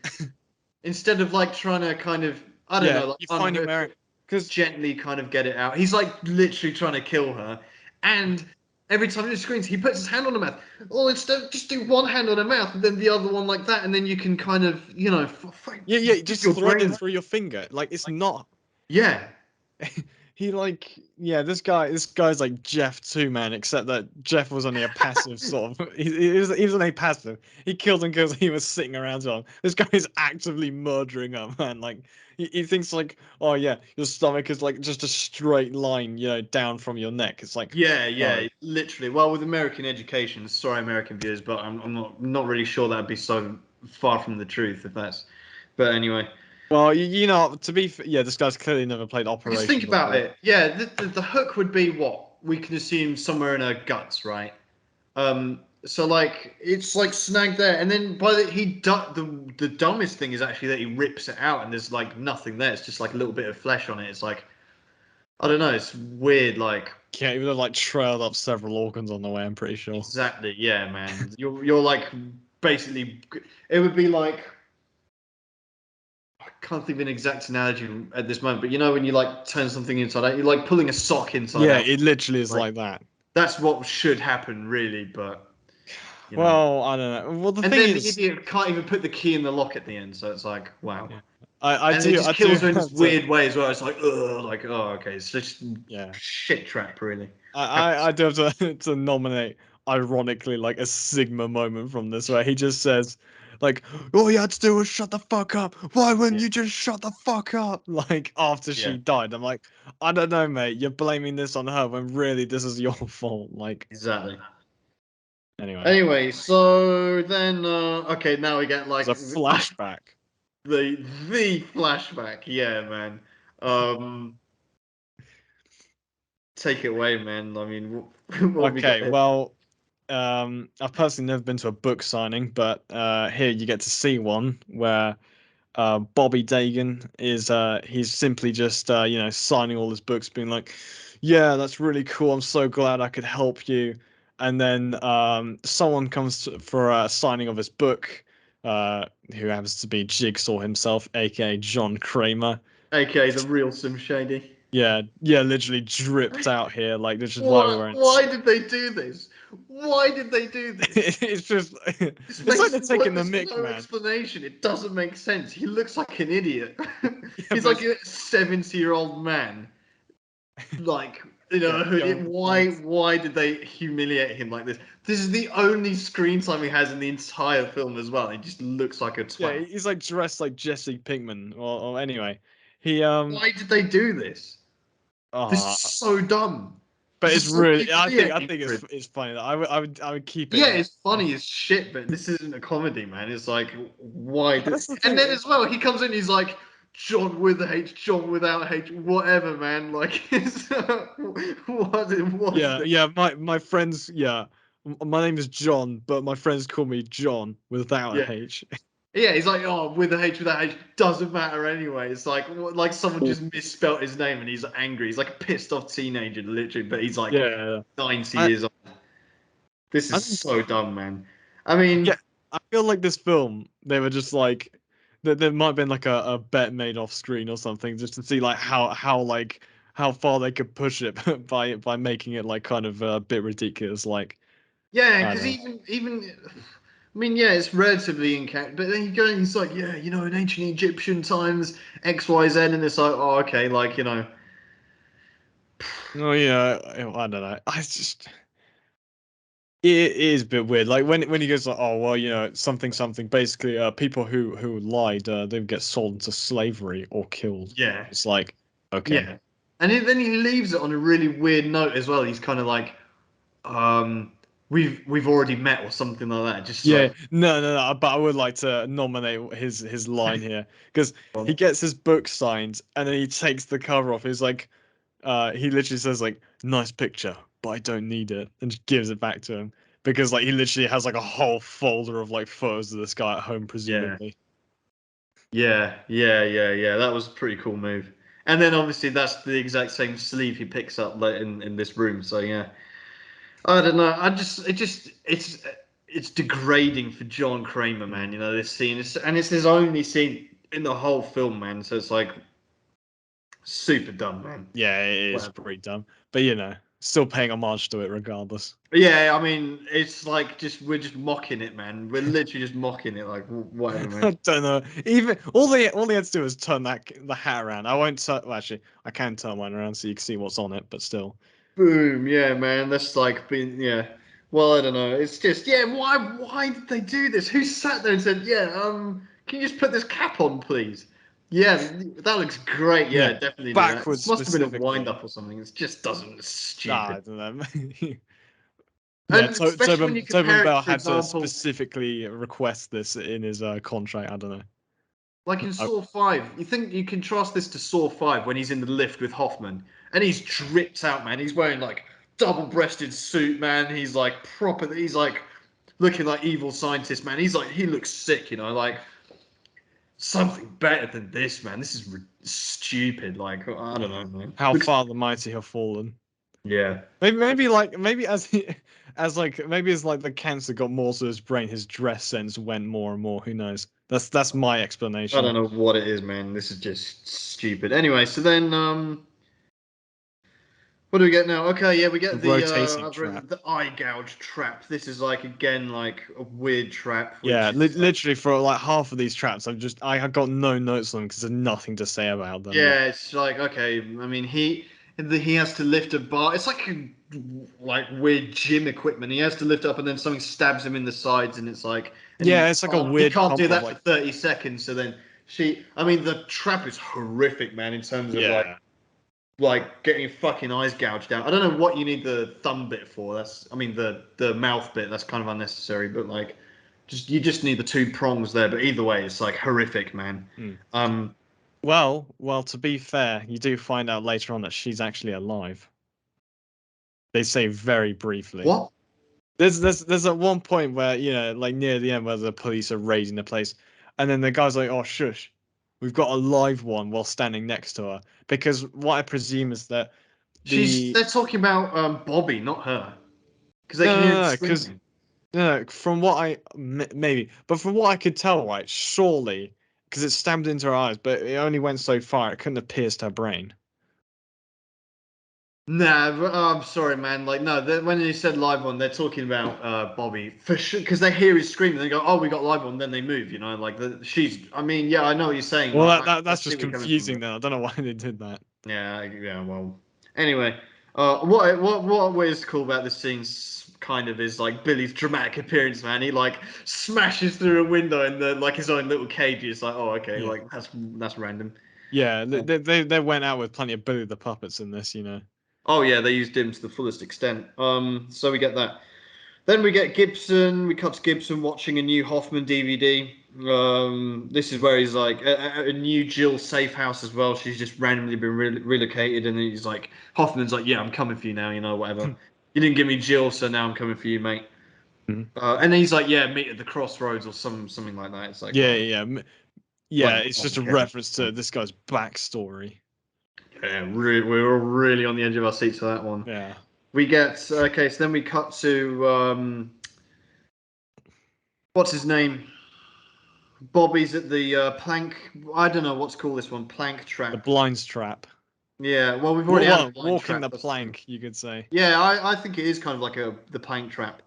instead of like trying to kind of I don't yeah. know like You finding unhook Mary it, because gently kind of get it out. He's like literally trying to kill her, and every time he screams, he puts his hand on her mouth. Oh, instead just do one hand on her mouth and then the other one like that, and then you can kind of yeah, give just your thread it brain. through your finger. Like it's not. Yeah, He like yeah, this guy's like Jeff too, man. Except that Jeff was only a passive sort of. He was only passive. He killed him because he was sitting around on. This guy is actively murdering her, man. Like he thinks like, oh yeah, your stomach is like just a straight line, down from your neck. It's like, yeah, oh literally. Well, with American education, sorry, American viewers, but I'm not really sure that'd be so far from the truth if that's. But anyway. well, yeah, this guy's clearly never played Because think Operation about before. it. Yeah, the hook would be what? We can assume somewhere in her guts, right? So like it's like snagged there, and then the dumbest thing is actually that he rips it out, and there's like nothing there. It's just like a little bit of flesh on it. It's like I don't know. It's weird. Like Yeah, he would have like trailed up several organs on the way. I'm pretty sure. exactly. Yeah, man. You're like basically. It would be like I can't think of an exact analogy at this moment, but you know when you like turn something inside out, you're like pulling a sock inside Yeah, out. it literally is Like like that. that's what should happen, really. But you know, Well, I don't know. Well, the and thing then the is, idiot can't even put the key in the lock at the end, so it's like, wow. yeah, I And it do just I do kills her in this have to. weird way as well. It's like, ugh, like, oh, okay, it's just Yeah, shit trap, really. I do have to to nominate, ironically, like a Sigma moment from this where he just says, like, all you had to do was shut the fuck up. Why wouldn't Yeah, you just shut the fuck up? Like after yeah, she died, I'm like, I don't know, mate. You're blaming this on her when really this is your fault. Like, exactly. anyway, Anyway, so then, okay, now we get there's a like flashback. the flashback. Yeah, man. Um, take it away, man. I mean, what we got Okay, here? well, I've personally never been to a book signing, but here you get to see one where Bobby Dagan is he's simply just signing all his books, being like, "Yeah, that's really cool. I'm so glad I could help you." And then someone comes for a signing of his book, who happens to be Jigsaw himself, aka John Kramer. AKA the real Sim Shady. Yeah, yeah, literally dripped out here. Like this is why we're What? wearing. Why did they do this? Why did they do this? It's just This it's like makes they're taking the there's mick, no man. explanation. It doesn't make sense. He looks like an idiot. Yeah, He's but like a 70-year-old man. Like yeah, a hoodie. yeah, Why did they humiliate him like this? This is the only screen time he has in the entire film as well. He just looks like a yeah, twat. he's like dressed like Jesse Pinkman. Or anyway, he Why did they do this? This is uh so dumb. but This it's is so really I think humiliating for him. it's funny that I would keep it Yeah, in there. it's funny as shit, but this isn't a comedy, man. It's like, why? That's the And thing. then as well, he comes in, he's like, John with H, John without H, whatever, man. Like, it's, what's Yeah, the? yeah, my friends, yeah. My name is John, but my friends call me John without Yeah, a H. yeah. He's like, oh, with a H, without H, doesn't matter anyway. It's like, like someone just misspelt his name and he's angry. He's like a pissed off teenager, literally, but he's like Yeah. 90 I years old. This I is think so dumb, man. I yeah, mean, I feel like this film, they were just like there might have been like a bet made off screen or something just to see like how far they could push it by making it like kind of a bit ridiculous. Like yeah, I because don't know. even I mean, yeah, it's relatively in character, but then you go and he's like, yeah, in ancient Egyptian times, X, Y, Z, and it's like, oh, okay, like Oh yeah, I don't know. I just It is a bit weird. Like when he goes like, oh well, something something. Basically, people who lied, they would get sold into slavery or killed. Yeah, It's like, okay, yeah. And then he leaves it on a really weird note as well. He's kind of like, um, we've already met or something like that. Just yeah, like, no. But I would like to nominate his line here because he gets his book signed and then he takes the cover off. He's like, he literally says like, "Nice picture, but I don't need it," and just gives it back to him because like he literally has like a whole folder of like photos of this guy at home, yeah, presumably. yeah. That was a pretty cool move. And then obviously that's the exact same sleeve he picks up like in this room. So yeah, I don't know. It's degrading for John Kramer, Mm. man. You know this scene, and it's his only scene in the whole film, man. So it's like super dumb, man. Yeah, it is Whatever. pretty dumb, but still paying homage to it regardless. But yeah, I mean, it's like we're just mocking it, man. We're literally just mocking it, like whatever, man. I don't know. Even all they had to do is turn the hat around. I won't turn. Well, actually, I can turn mine around so you can see what's on it, but still. Boom, yeah, man. That's like being, yeah. Well, I don't know. It's just, yeah. Why did they do this? Who sat there and said, yeah, can you just put this cap on, please? Yeah, that looks great. Yeah, Yeah, definitely do that. backwards This must have been a wind specifically. up or something. It just doesn't. It's Ah, stupid. I don't know. Yeah, And especially when you Tobin compare it, Bell for had to example, specifically request this in his contract. I don't know. like in Oh, Saw 5, you think you contrast this to Saw 5 when he's in the lift with Hoffman and he's dripped out, man. He's wearing like double-breasted suit, man. He's like proper. He's like looking like evil scientist, man. He's like he looks sick, you know, like something better than this, man. This is stupid. Like I don't yeah. know, man. How Looks far the mighty have fallen. yeah. Maybe as maybe as like the cancer got more to his brain, his dress sense went more and more. Who knows? That's my I don't explanation. know what it is, man. This is just stupid. Anyway, so then what do we get now? Okay, yeah, we The get the rotating I've written trap. the eye gouge trap. This is like again like a weird trap, Yeah, which is like literally for like half of these traps, I have got no notes on them because there's nothing to say about them. But yeah, it's like okay. I mean, he has to lift a bar. It's like like weird gym equipment. He has to lift up, and then something stabs him in the sides, and it's like, and yeah, it's like a he weird can't do combo of that for like 30 seconds. So then I mean, the trap is horrific, man. In terms of yeah. like getting your fucking eyes gouged out. I don't know what you need the thumb bit for. I mean the mouth bit. That's kind of unnecessary, but like you just need the two prongs there. But either way, it's like horrific, man. Hmm. Um, Well, to be fair, you do find out later on that she's actually alive. They say very briefly. what? There's at one point where like near the end where the police are raiding the place, and then the guy's like, "Oh shush, we've got a live one," while standing next to her. Because what I presume is that the They're talking about Bobby, not her, because they no can no hear him no because screaming. no, from what maybe, but from what I could tell, right, surely because it stabbed into her eyes, but it only went so far, it couldn't have pierced her brain. Nah, I'm sorry, man. Like, no, when you said live one, they're talking about Bobby for sure because they hear his screaming. They go, "Oh, we got live one." Then they move. You know, like she's. I mean, yeah, I know what you're saying. Well, Like, I that's see just where you're coming from. confusing. Then I don't know why they did that. Yeah, yeah. Well, anyway, what is cool about this scene kind of is like Billy's dramatic appearance, man. He like smashes through a window in the like his own little cage. It's like, oh, okay, Yeah. like that's random. Yeah, Uh, they went out with plenty of Billy the Puppets in this. oh yeah, they used him to the fullest extent. So we get that. Then we get Gibson. We cut to Gibson watching a new Hoffman DVD. This is where he's like a new Jill safe house as well. She's just randomly been relocated, and he's like, Hoffman's like, yeah, I'm coming for you now. You know, whatever. You didn't give me Jill, so now I'm coming for you, mate. Mhm. And he's like, yeah, meet at the crossroads or something like that. It's like, Yeah, oh, yeah, yeah. whatever. It's I just don't a care. reference to this guy's backstory. Yeah, we were really on the edge of our seats for that one. Yeah, We get okay, so then we cut to what's his name? Bobby's at the plank. I don't know what's called this one. Plank the trap. blinds trap. Yeah. Well, we've already had a blind Walking trap. the plank, you could say. Yeah, I think it is kind of like the plank trap.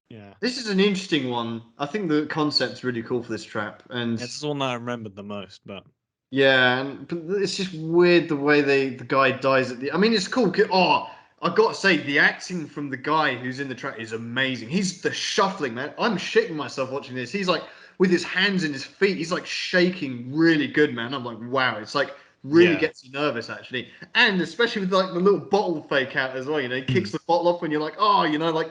Yeah, This is an interesting one. I think the concept's really cool for this trap, and it's the one that I remembered the most. But yeah, but it's just weird the way the guy dies at the. I mean, it's cool. Oh, I've got to say, the acting from the guy who's in the track is amazing. He's the shuffling, man. I'm shitting myself watching this. He's like, with his hands in his feet, he's like shaking really good, man. I'm like, wow. It's like really gets you nervous, actually. And especially with like the little bottle fake out as well, you know, he kicks the bottle off when you're like, oh, you know, like,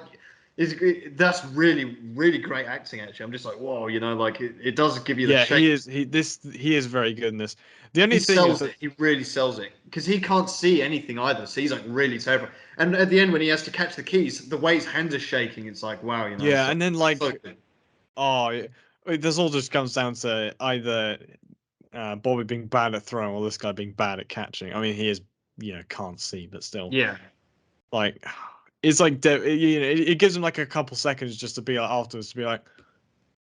that's really, really great acting, actually. I'm just like, whoa, you know, like it does give you the shake. He is very good in this. The He only thing is sells that it. He really sells it because he can't see anything either. So he's like really terrified. And at the end, when he has to catch the keys, the way his hands are shaking, it's like wow, you know. It's yeah, like, and then so like good. this all just comes down to either Bobby being bad at throwing or this guy being bad at catching. I mean, he is, can't see, but still, Yeah, like, it's like it gives him like a couple seconds just to be like afterwards to be like,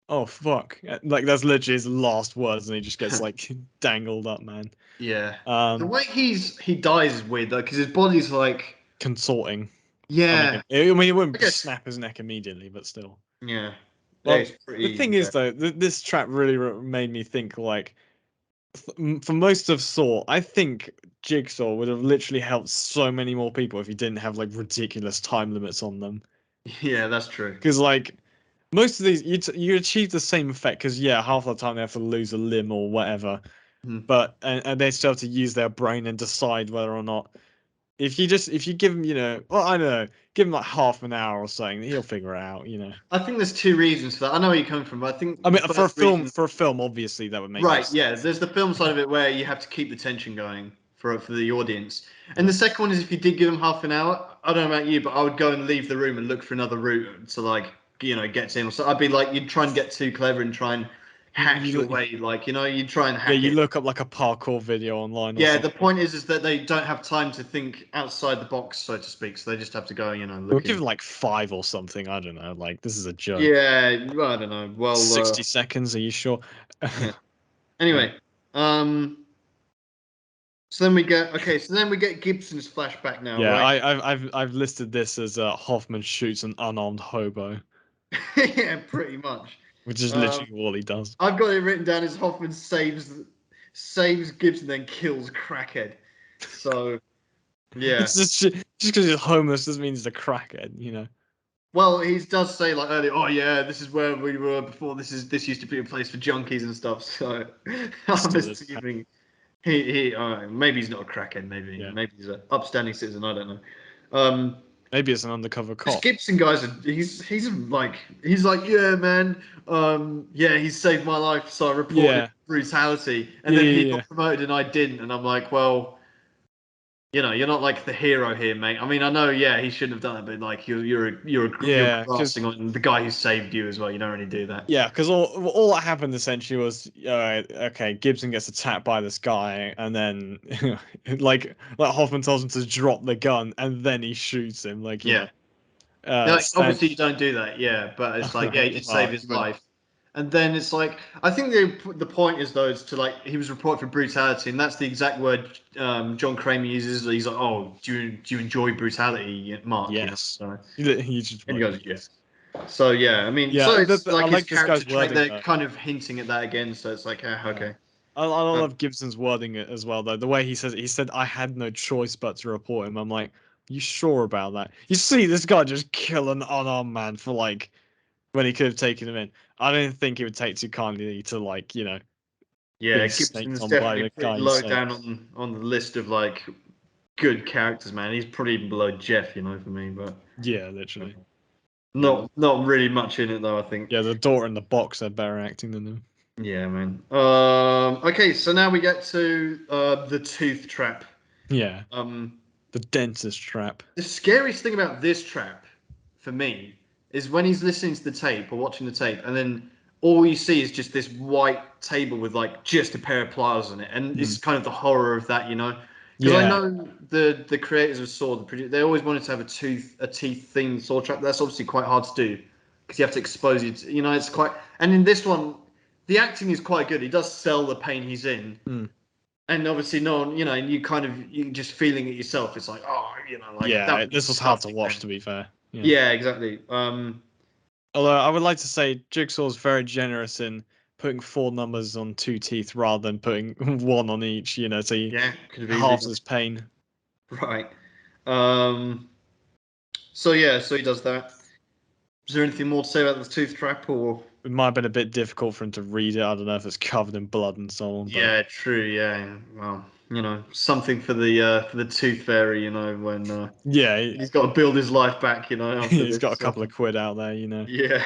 oh fuck, like that's literally his last words, and he just gets like dangled up, man. yeah. The Um, way he dies is weird though because his body's like consorting. yeah. I mean, it I wouldn't guess snap his neck immediately, but still. yeah. Yeah, Well, it's the pretty. thing Yeah. is though, this trap really made me think like for most of Saw, I think Jigsaw would have literally helped so many more people if he didn't have like ridiculous time limits on them. Yeah, that's true. Because like most of these, you achieve the same effect. Because yeah, half the time they have to lose a limb or whatever, Mhm. but and they still have to use their brain and decide whether or not. If you give him, well, I don't know, give him like half an hour or something, he'll figure it out. I think there's two reasons for that. I know where you're coming from, but I think I the mean, first reason. for a film, obviously that would make no Right, sense. yeah. There's the film side of it where you have to keep the tension going for the audience, and the Yeah. second one is if you did give them half an hour. I don't know about you, but I would go and leave the room and look for another route to like get to him. So I'd be like, you'd try and get too clever and try and hack your You, way, like you'd try and yeah, hack you it. look up like a parkour video online or Yeah, the something. point is that they don't have time to think outside the box, so to speak. So they just have to go, We'll give looking. it like 5 or something. I don't know. Like this is a joke. Yeah, well, I don't know. Well, 60 seconds. Are you sure? yeah. Yeah. Anyway, so then we get okay. So then we get Gibson's flashback now, Yeah, right? I've listed this as Hoffman shoots an unarmed hobo, Yeah, pretty much. which is Um, literally all he does. I've got it written down as Hoffman saves Gibson, then kills Crackhead. So yeah. It's just because he's homeless doesn't mean he's a crackhead. Well, he does say like earlier, oh yeah, this is where we were before. This used to be a place for junkies and stuff. So I'm Still is. assuming he maybe he's not a crackhead. Yeah. Maybe he's an upstanding citizen. I don't know. Um, Maybe it's an undercover This cop. Gibson guy's he's like yeah man yeah he saved my life so I reported Yeah. brutality and Yeah. then Yeah. he Yeah. got promoted and I didn't and I'm like well you're not like the hero here mate. I mean I know yeah he shouldn't have done it but like you're Yeah. Because grasping on the guy who saved you as well. You don't really do that. Yeah, because all that happened essentially was okay, Gibson gets attacked by this guy, and then like Hoffman tells him to drop the gun, and then he shoots him. Yeah. Yeah, like, stand. obviously you don't do that, yeah, but it's like, yeah, you just save Well, his life. And then it's like, I think the point is though, is to like, he was reported for brutality, and that's the exact word John Kramer uses. He's like, oh, do you enjoy brutality, Mark? yes, So, he just and he wrote goes, yeah. yes. So yeah, I mean, Yeah, so it's I like his like this character guy's trait. wording They're though. kind of hinting at that again. So it's like, Yeah. okay. I Uh, love Gibson's wording as well though. The way he said I had no choice but to report him. I'm like, you sure about that? You see this guy just kill an unarmed man for like when he could have taken him in. I don't think he would take too kindly to yeah, being snaked Gibson's on by definitely the pretty guy you low say. down on the list of like good characters, man. He's probably even below Jeff, for me, but. Yeah, literally. Not really much in it though, I think. Yeah, the daughter in the box had better acting than him. Yeah, man. Okay, so now we get to the tooth trap. Yeah, Um, the dentist trap. the scariest thing about this trap for me is when he's listening to the tape or watching the tape, and then all you see is just this white table with like just a pair of pliers on it, and Mm. it's kind of the horror of that. Because I Yeah, know the creators of Saw, they always wanted to have a teeth themed Saw trap. That's obviously quite hard to do because you have to expose it. It's quite. And in this one, the acting is quite good. He does sell the pain he's in, mm. and obviously no one, and you just feeling it yourself. It's like, oh, like that Yeah. was This was hard to disgusting, watch, man. to be fair. Yeah. Yeah, exactly. Although I would like to say Jigsaw's very generous in putting 4 numbers on 2 teeth rather than putting one on each. So he Yeah, could have easily halves done. his pain. Right. Um, So yeah, so he does that. Is there anything more to say about the tooth trap, or? It might have been a bit difficult for him to read it. I don't know if it's covered in blood and so on, but Yeah, true. Yeah, well, something for the tooth fairy. When yeah, he's got to build his life back. After he's got a this. couple of quid out there, Yeah.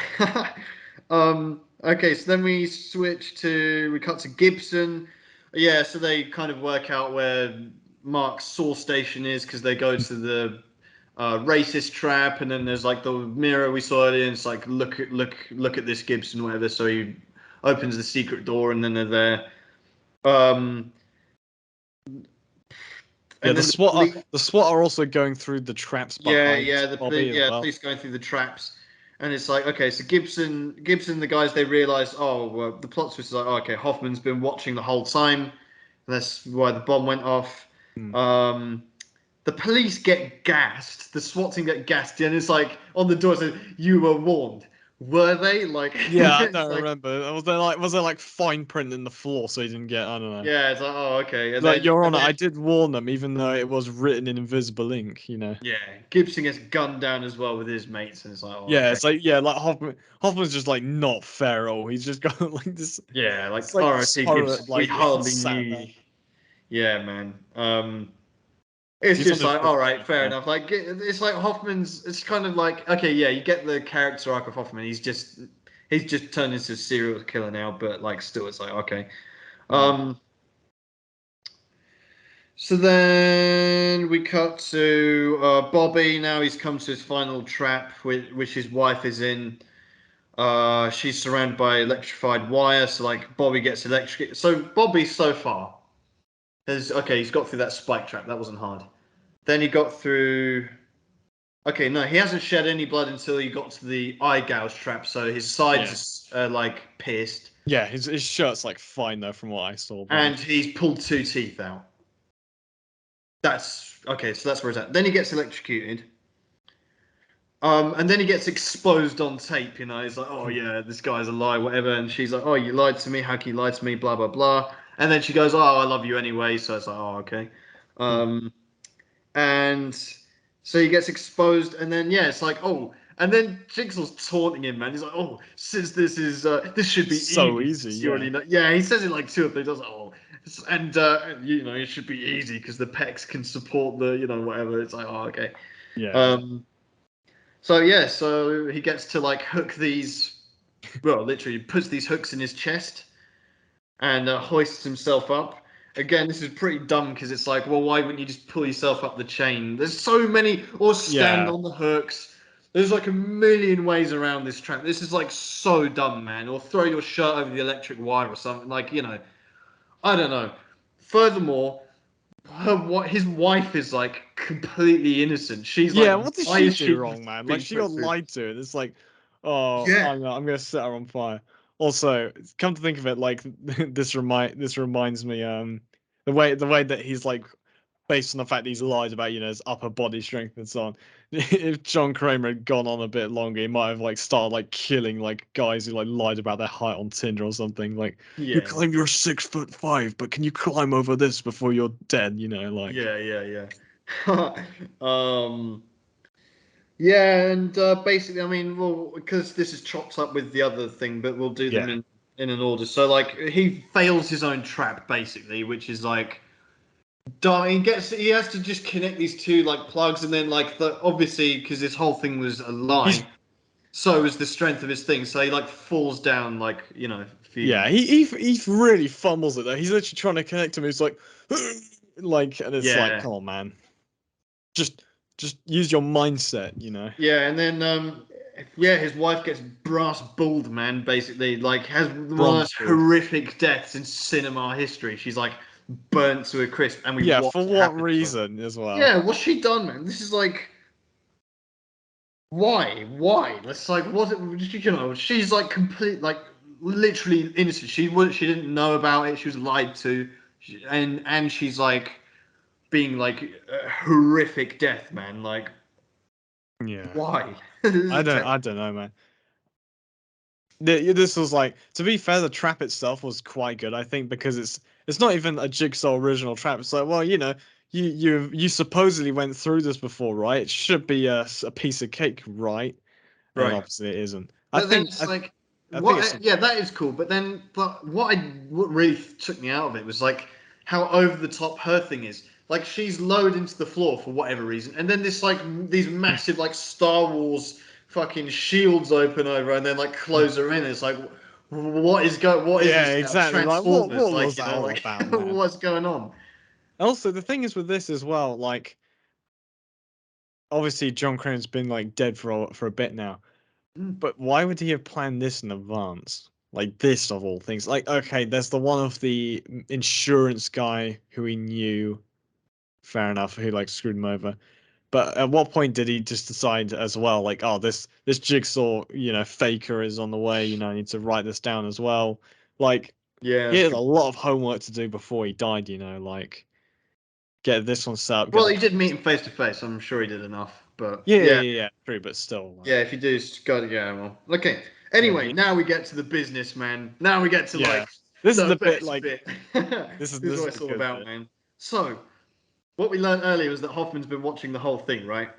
Okay, so then we cut to Gibson. Yeah, so they kind of work out where Mark's source station is because they go to the racist trap, and then there's like the mirror we saw earlier, and it's like look at this Gibson, whatever. So he opens the secret door, and then they're there. Um, Yeah, and then the police. The SWAT are also going through the traps Yeah, behind yeah, Bobby as well. police going through the traps, and it's like, okay, so Gibson, the guys, they realize, oh, well, the plot twist is like, oh, okay, Hoffman's been watching the whole time. That's why the bomb went off. Hmm. Um, the police get gassed. The SWAT team get gassed, and it's like on the door it says, "You were warned." Were they like? Yeah, I It's don't like, remember. Was there like fine print in the floor so he didn't get? I don't know. yeah, it's like, oh, okay, Like, Your Honor, I did warn them, even though it was written in invisible ink. yeah, Gibson gets gunned down as well with his mates, and it's like, oh, Yeah, okay. it's like like Hoffman's just like not fair at all. He's just got like this. Yeah, It's like like RIP turret, Gibson. We like hardly sat there. knew. Yeah, man. It's He's on just his like, all right, revenge, fair yeah. enough. Like it's like Hoffman's. It's kind of like, okay, yeah, you get the character arc of Hoffman. He's just turned into a serial killer now, but like still, it's like, okay. Mm. Um. So then we cut to Bobby. Now he's come to his final trap, which his wife is in. She's surrounded by electrified wire, so like Bobby gets electric. So Bobby so far has okay. He's got through that spike trap. That wasn't hard. Then he got through. Okay, no, he hasn't shed any blood until he got to the eye gouge trap. So his Yeah, sides are like pierced, yeah. His shirt's like fine though, from what I saw. But and he's pulled two teeth out. That's okay. So that's where it's at. Then he gets electrocuted. And then he gets exposed on tape. He's like, "Oh yeah, this guy's a lie, whatever." And she's like, "Oh, you lied to me. How can you lie to me? Blah blah blah." And then she goes, "Oh, I love you anyway." So it's like, "Oh, okay." Um, and so he gets exposed, and then yeah, it's like, oh, and then Jigsaw's taunting him, man. He's like, "Oh, since this should be so easy, easy, since you yeah, already know." Yeah, he says it like two or three times. Oh, and it should be easy because the pecs can support the whatever. It's like, oh, okay. yeah. Um, so yeah, so he gets to like hook these. Well, literally puts these hooks in his chest and hoists himself up. Again, this is pretty dumb because it's like, well, why wouldn't you just pull yourself up the chain? There's so many, or stand Yeah, on the hooks. There's like a million ways around this trap. This is like so dumb, man. Or throw your shirt over the electric wire or something. Like, I don't know. Furthermore, his wife is like completely innocent. She's like, yeah. What did why she is do she wrong, man? Like being she put got through? lied to. And it's like, oh, Yeah, I'm gonna set her on fire. Also, come to think of it, like this reminds me the way that he's like based on the fact that he's lied about his upper body strength and so on. If John Kramer had gone on a bit longer, he might have like started like killing like guys who like lied about their height on Tinder or something. Like, you yeah, claim you're 6'5", but can you climb over this before you're dead? Like. yeah, yeah, yeah. um. Yeah, and basically, I mean, well, because this is chopped up with the other thing, but we'll do them Yeah. in an order. So, like, he fails his own trap, basically, which is like, he has to just connect these two like plugs, and then like obviously because this whole thing was a He's lie, so is the strength of his thing. So he like falls down like Yeah, few. he really fumbles it though. He's literally trying to connect him. He's like, like, and it's like, Yeah, come on, man, just just use your mindset. yeah, and then yeah, his wife gets brass balled, man. Basically, like has one of the Bronze most bull. horrific deaths in cinema history. She's like burnt to a crisp, and we Yeah, for watched it what happen as well. reason as well? Yeah, what's she done, man? This is like why? Why? Let's like was it? She's like complete, like literally innocent. She didn't know about it. She was lied to, and she's like being like a horrific death, man. Like Yeah, why? This is I don't know, man. This was like, to be fair, the trap itself was quite good, I think, because it's not even a Jigsaw original trap. It's like, well, you supposedly went through this before, right? It should be a piece of cake, right? And Right. obviously it isn't. But then it's like, I think it's yeah, that is cool. But then, what really took me out of it was like how over the top her thing is. Like she's lowered into the floor for whatever reason, and then these massive like Star Wars fucking shields open over, and then like close her in. It's like, what is yeah, this now? exactly. Like Transformers, what was like that all like about, man? what's going on? Also, the thing is with this as well, like obviously John Crane's been like dead for a bit now. Mm. But why would he have planned this in advance? Like this of all things. Like, okay, there's the one of the insurance guy who he knew, fair enough, who like screwed him over. But at what point did he just decide as well, like, oh, this jigsaw, faker is on the way, I need to write this down as well. Like, Yeah, he that's had a good. lot of homework to do before he died, like get this one set up, get Well, the he did meet him face to face. I'm sure he did enough. But yeah, yeah, yeah, yeah, true, but still, yeah. If you do, go. Yeah, well, okay. yeah, Anyway, now we get to the business, man. Now we get to yeah. like This is the the bit best like bit. this is This is this what is it's the all good about, bit. man. So, what we learned earlier was that Hoffman's been watching the whole thing, right?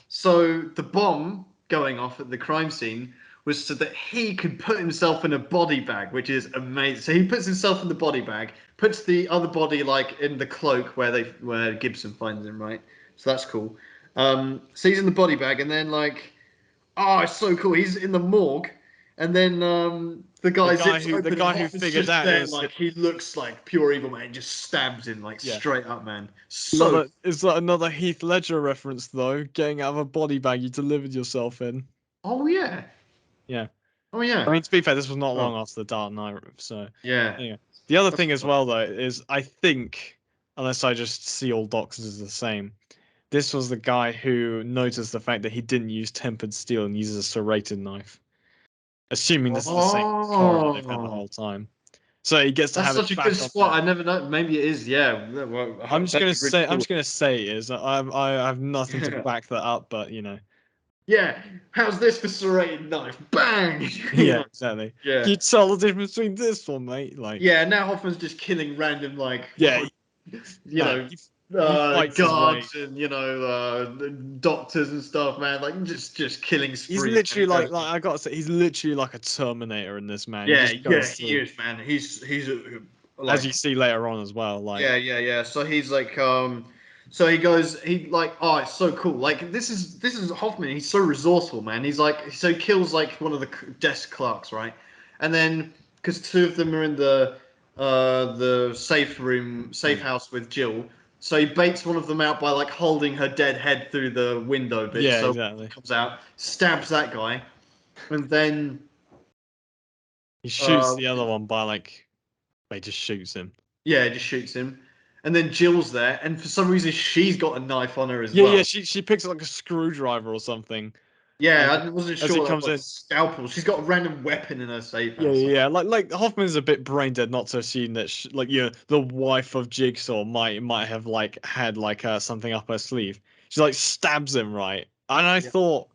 So the bomb going off at the crime scene was so that he could put himself in a body bag, which is amazing. So he puts himself in the body bag, puts the other body like in the cloak where Gibson finds him, right? So that's cool. So he's in the body bag, and then like, oh, it's so cool. He's in the morgue, and then the The guy guy zips who the open, and guy who Hoffman's figured just out it there, was like he looks like pure evil, man. Just stabs him like yeah. straight up, man. So Another is that another Heath Ledger reference though? Getting out of a body bag you delivered yourself in. oh yeah, Yeah. oh I yeah, mean, to be fair, this was not oh long after the Dark Knight, so yeah. anyway. The other That's thing as well though is I think, unless I just see all doctors as the same, this was the guy who noticed the fact that he didn't use tempered steel and uses a serrated knife. Assuming this is the same corridor they've had the Oh, whole time. So he gets to that's have it such a good back on spot. there. I never know. Maybe it is. Yeah. Well, I'm just that'd gonna be really say I'm cool. just gonna say it is I have nothing to back that up, but Yeah. How's this for serrated knife? Bang. You yeah, know. exactly. Yeah. Can you tell the difference between this one, mate? Like, Yeah. Now Hoffman's just killing random like, yeah, you no, know, he fights his way. guards and doctors and stuff, man. Like just killing He's sprees, man. literally He goes. like I gotta say, he's literally like a Terminator in this man. He Yeah. just Yeah. goes He through, is, man. He's as you like. see later on as well. Like, Yeah. So he's like, so he goes, he like, oh, it's so cool. Like this is Hoffman. He's so resourceful, man. He's like, so he kills like one of the desk clerks, right? And then because two of them are in the safe mm, house with Jill. So he baits one of them out by like holding her dead head through the window bit. yeah, So exactly. comes out, stabs that guy, and then He shoots uh, the other one by like, he just shoots him. yeah, just shoots him. And then Jill's there, and for some reason she's got a knife on her as Yeah, yeah. well. She picks up like a screwdriver or something, and Yeah, I wasn't as sure he what that comes was. in, Scalpel. She's got a random weapon in her safe yeah, house. yeah, yeah. Like Hoffman's a bit brain dead not to assume that like the wife of Jigsaw might have like had like something up her sleeve. She like stabs him right, and I Yeah. thought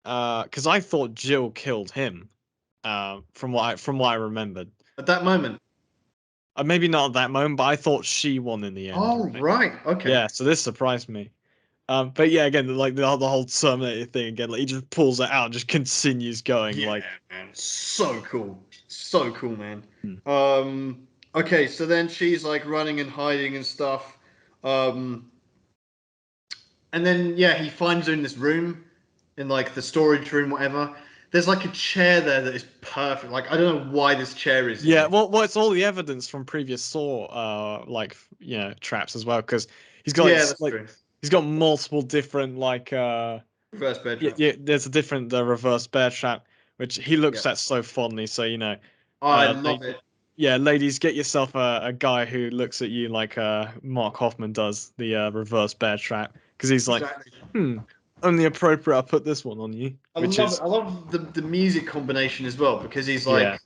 because I thought Jill killed him from what I remembered. At that moment. Maybe not at that moment, but I thought she won in the end. Oh, Right? right. Okay. Yeah, so this surprised me. But yeah, again, like the whole Terminator thing again, like he just pulls it out and just continues going. Yeah, Like, man. So cool. So cool, man. hmm. Okay, so then she's like running and hiding and stuff. Um, and then yeah, he finds her in this room, in like the storage room, whatever. There's like a chair there that is perfect. Like I don't know why this chair is Yeah, here. well, it's all the evidence from previous Saw, like traps as well, because he's got Yeah, that's like true. he's got multiple different like Reverse bed yeah, trap. yeah, there's a different reverse bear trap which he Yeah. looks at so fondly. So Oh, I like love it. yeah, ladies, get yourself a guy who looks at you like Mark Hoffman does the reverse bear trap because he's like, Exactly. only appropriate I put this one on you, I which love it. is I love the music combination as well because he's yeah.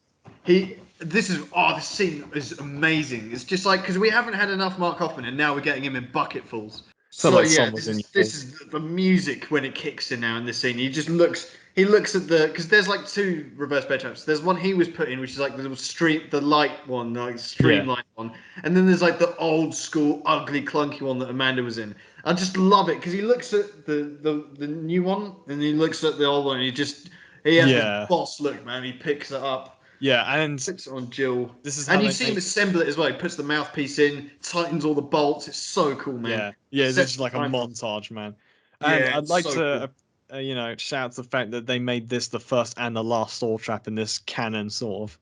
like this scene is amazing. It's just like because we haven't had enough Mark Hoffman and now we're getting him in bucketfuls. Felt So like yeah, someone was this in is your this face. is the music when it kicks in now in this scene. He looks at the because there's like two reverse bed traps. There's one he was put in, which is like the little street, the light one, like Yeah, streamlined one, and then there's like the old school, ugly, clunky one that Amanda was in. I just love it because he looks at the new one and he looks at the old one. And he has this yeah, boss look, man. He picks it up, yeah. And puts it on Jill, this is how and you they see him make. assemble it as well. He puts the mouthpiece in, tightens all the bolts. It's so cool, man. Yeah, yeah. It's Sets just the like a time. montage, man. And Yeah, I'd it's like so cool. to, shout out to the fact that they made this the first and the last Saw trap in this canon, sort of.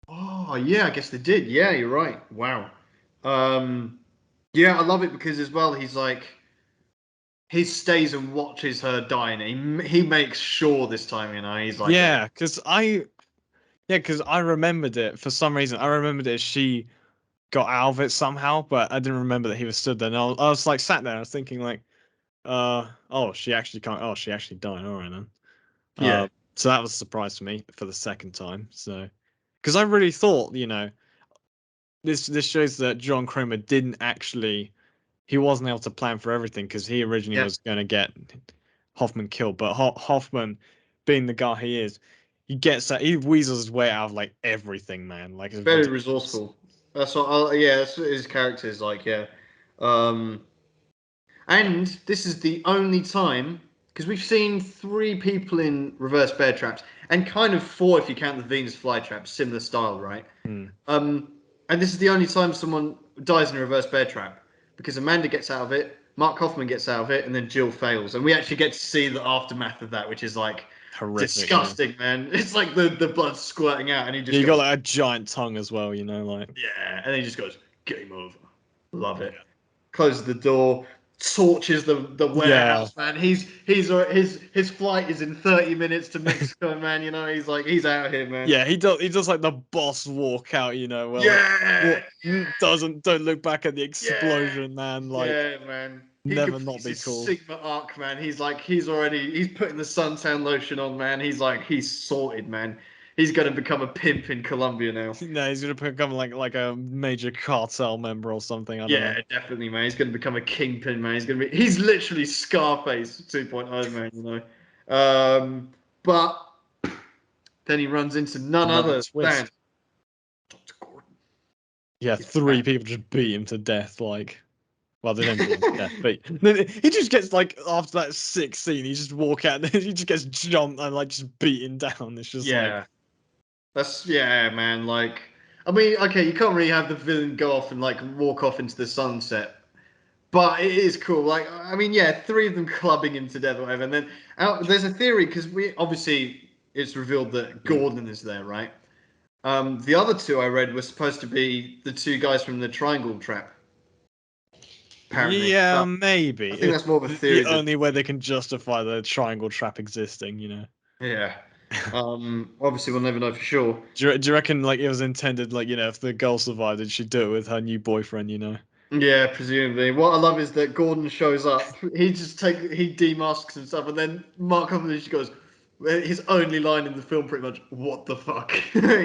Oh, yeah, I guess they did. Yeah, you're right. Wow. Um, yeah, I love it because as well, he stays and watches her die, and he makes sure this time, he's like, yeah, Yeah, because I remembered it for some reason. I remembered it as she got out of it somehow, but I didn't remember that he was stood there. And I was like sat there. I was thinking like, oh, she actually can't. Oh, she actually died. All right then. yeah, So that was a surprise for me for the second time. So, because I really thought, this shows that John Kramer didn't actually. He wasn't able to plan for everything because he originally yeah, was going to get Hoffman killed, but Hoffman, being the guy he is, he weasels his way out of like everything, man. Like it's very ridiculous. resourceful. That's what. Yeah, that's what his character is like. Yeah. Um, And this is the only time, because we've seen three people in reverse bear traps, and kind of four if you count the Venus flytrap, similar style, right? Hmm. Um, and this is the only time someone dies in a reverse bear trap, because Amanda gets out of it, Mark Hoffman gets out of it, and then Jill fails. And we actually get to see the aftermath of that, which is like Horrific, yeah. disgusting, man. It's like the blood squirting out, and he Yeah, just you got goes, like a giant tongue as well, like. yeah, and he just goes, game over. Love it. Closes the door, torches the Yeah. warehouse, man. His flight is in 30 minutes to Mexico, man. He's out here, man. Yeah, he does like the boss walk out, where like Yeah, what don't look back at the yeah, explosion, man. Like yeah, man. He never not completes be his cool. Sigma arc, man. He's putting the suntan lotion on, man. He's sorted, man. He's gonna become a pimp in Colombia now. No, he's gonna become like a major cartel member or something. I don't know. Yeah, definitely, man. He's going to become a kingpin, man. He's literally Scarface 2.0, man, But then he runs into none Another other than twist. Dr. Gordon. Yeah, He's three back. people just beat him to death. Like, well, they don't beat him to death, but then he just gets like after that sick scene, he just walk out and he just gets jumped and like just beaten down. It's just like, Yeah, yeah, man. I mean, okay, you can't really have the villain go off and like walk off into the sunset, but it is cool. Like, I mean, yeah, three of them clubbing him to death or whatever, and then there's a theory because we obviously it's revealed that mm, Gordon is there, right? The other two I read were supposed to be the two guys from the Triangle Trap, apparently. yeah, But I maybe think that's more of a the theory than only way they can justify the triangle trap existing. yeah. Obviously, we'll never know for sure. Do you reckon like it was intended like if the girl survived, did she do it with her new boyfriend? Yeah, presumably. What I love is that Gordon shows up. He demasks himself, and then Mark Huffman just goes. His only line in the film, pretty much. What the fuck?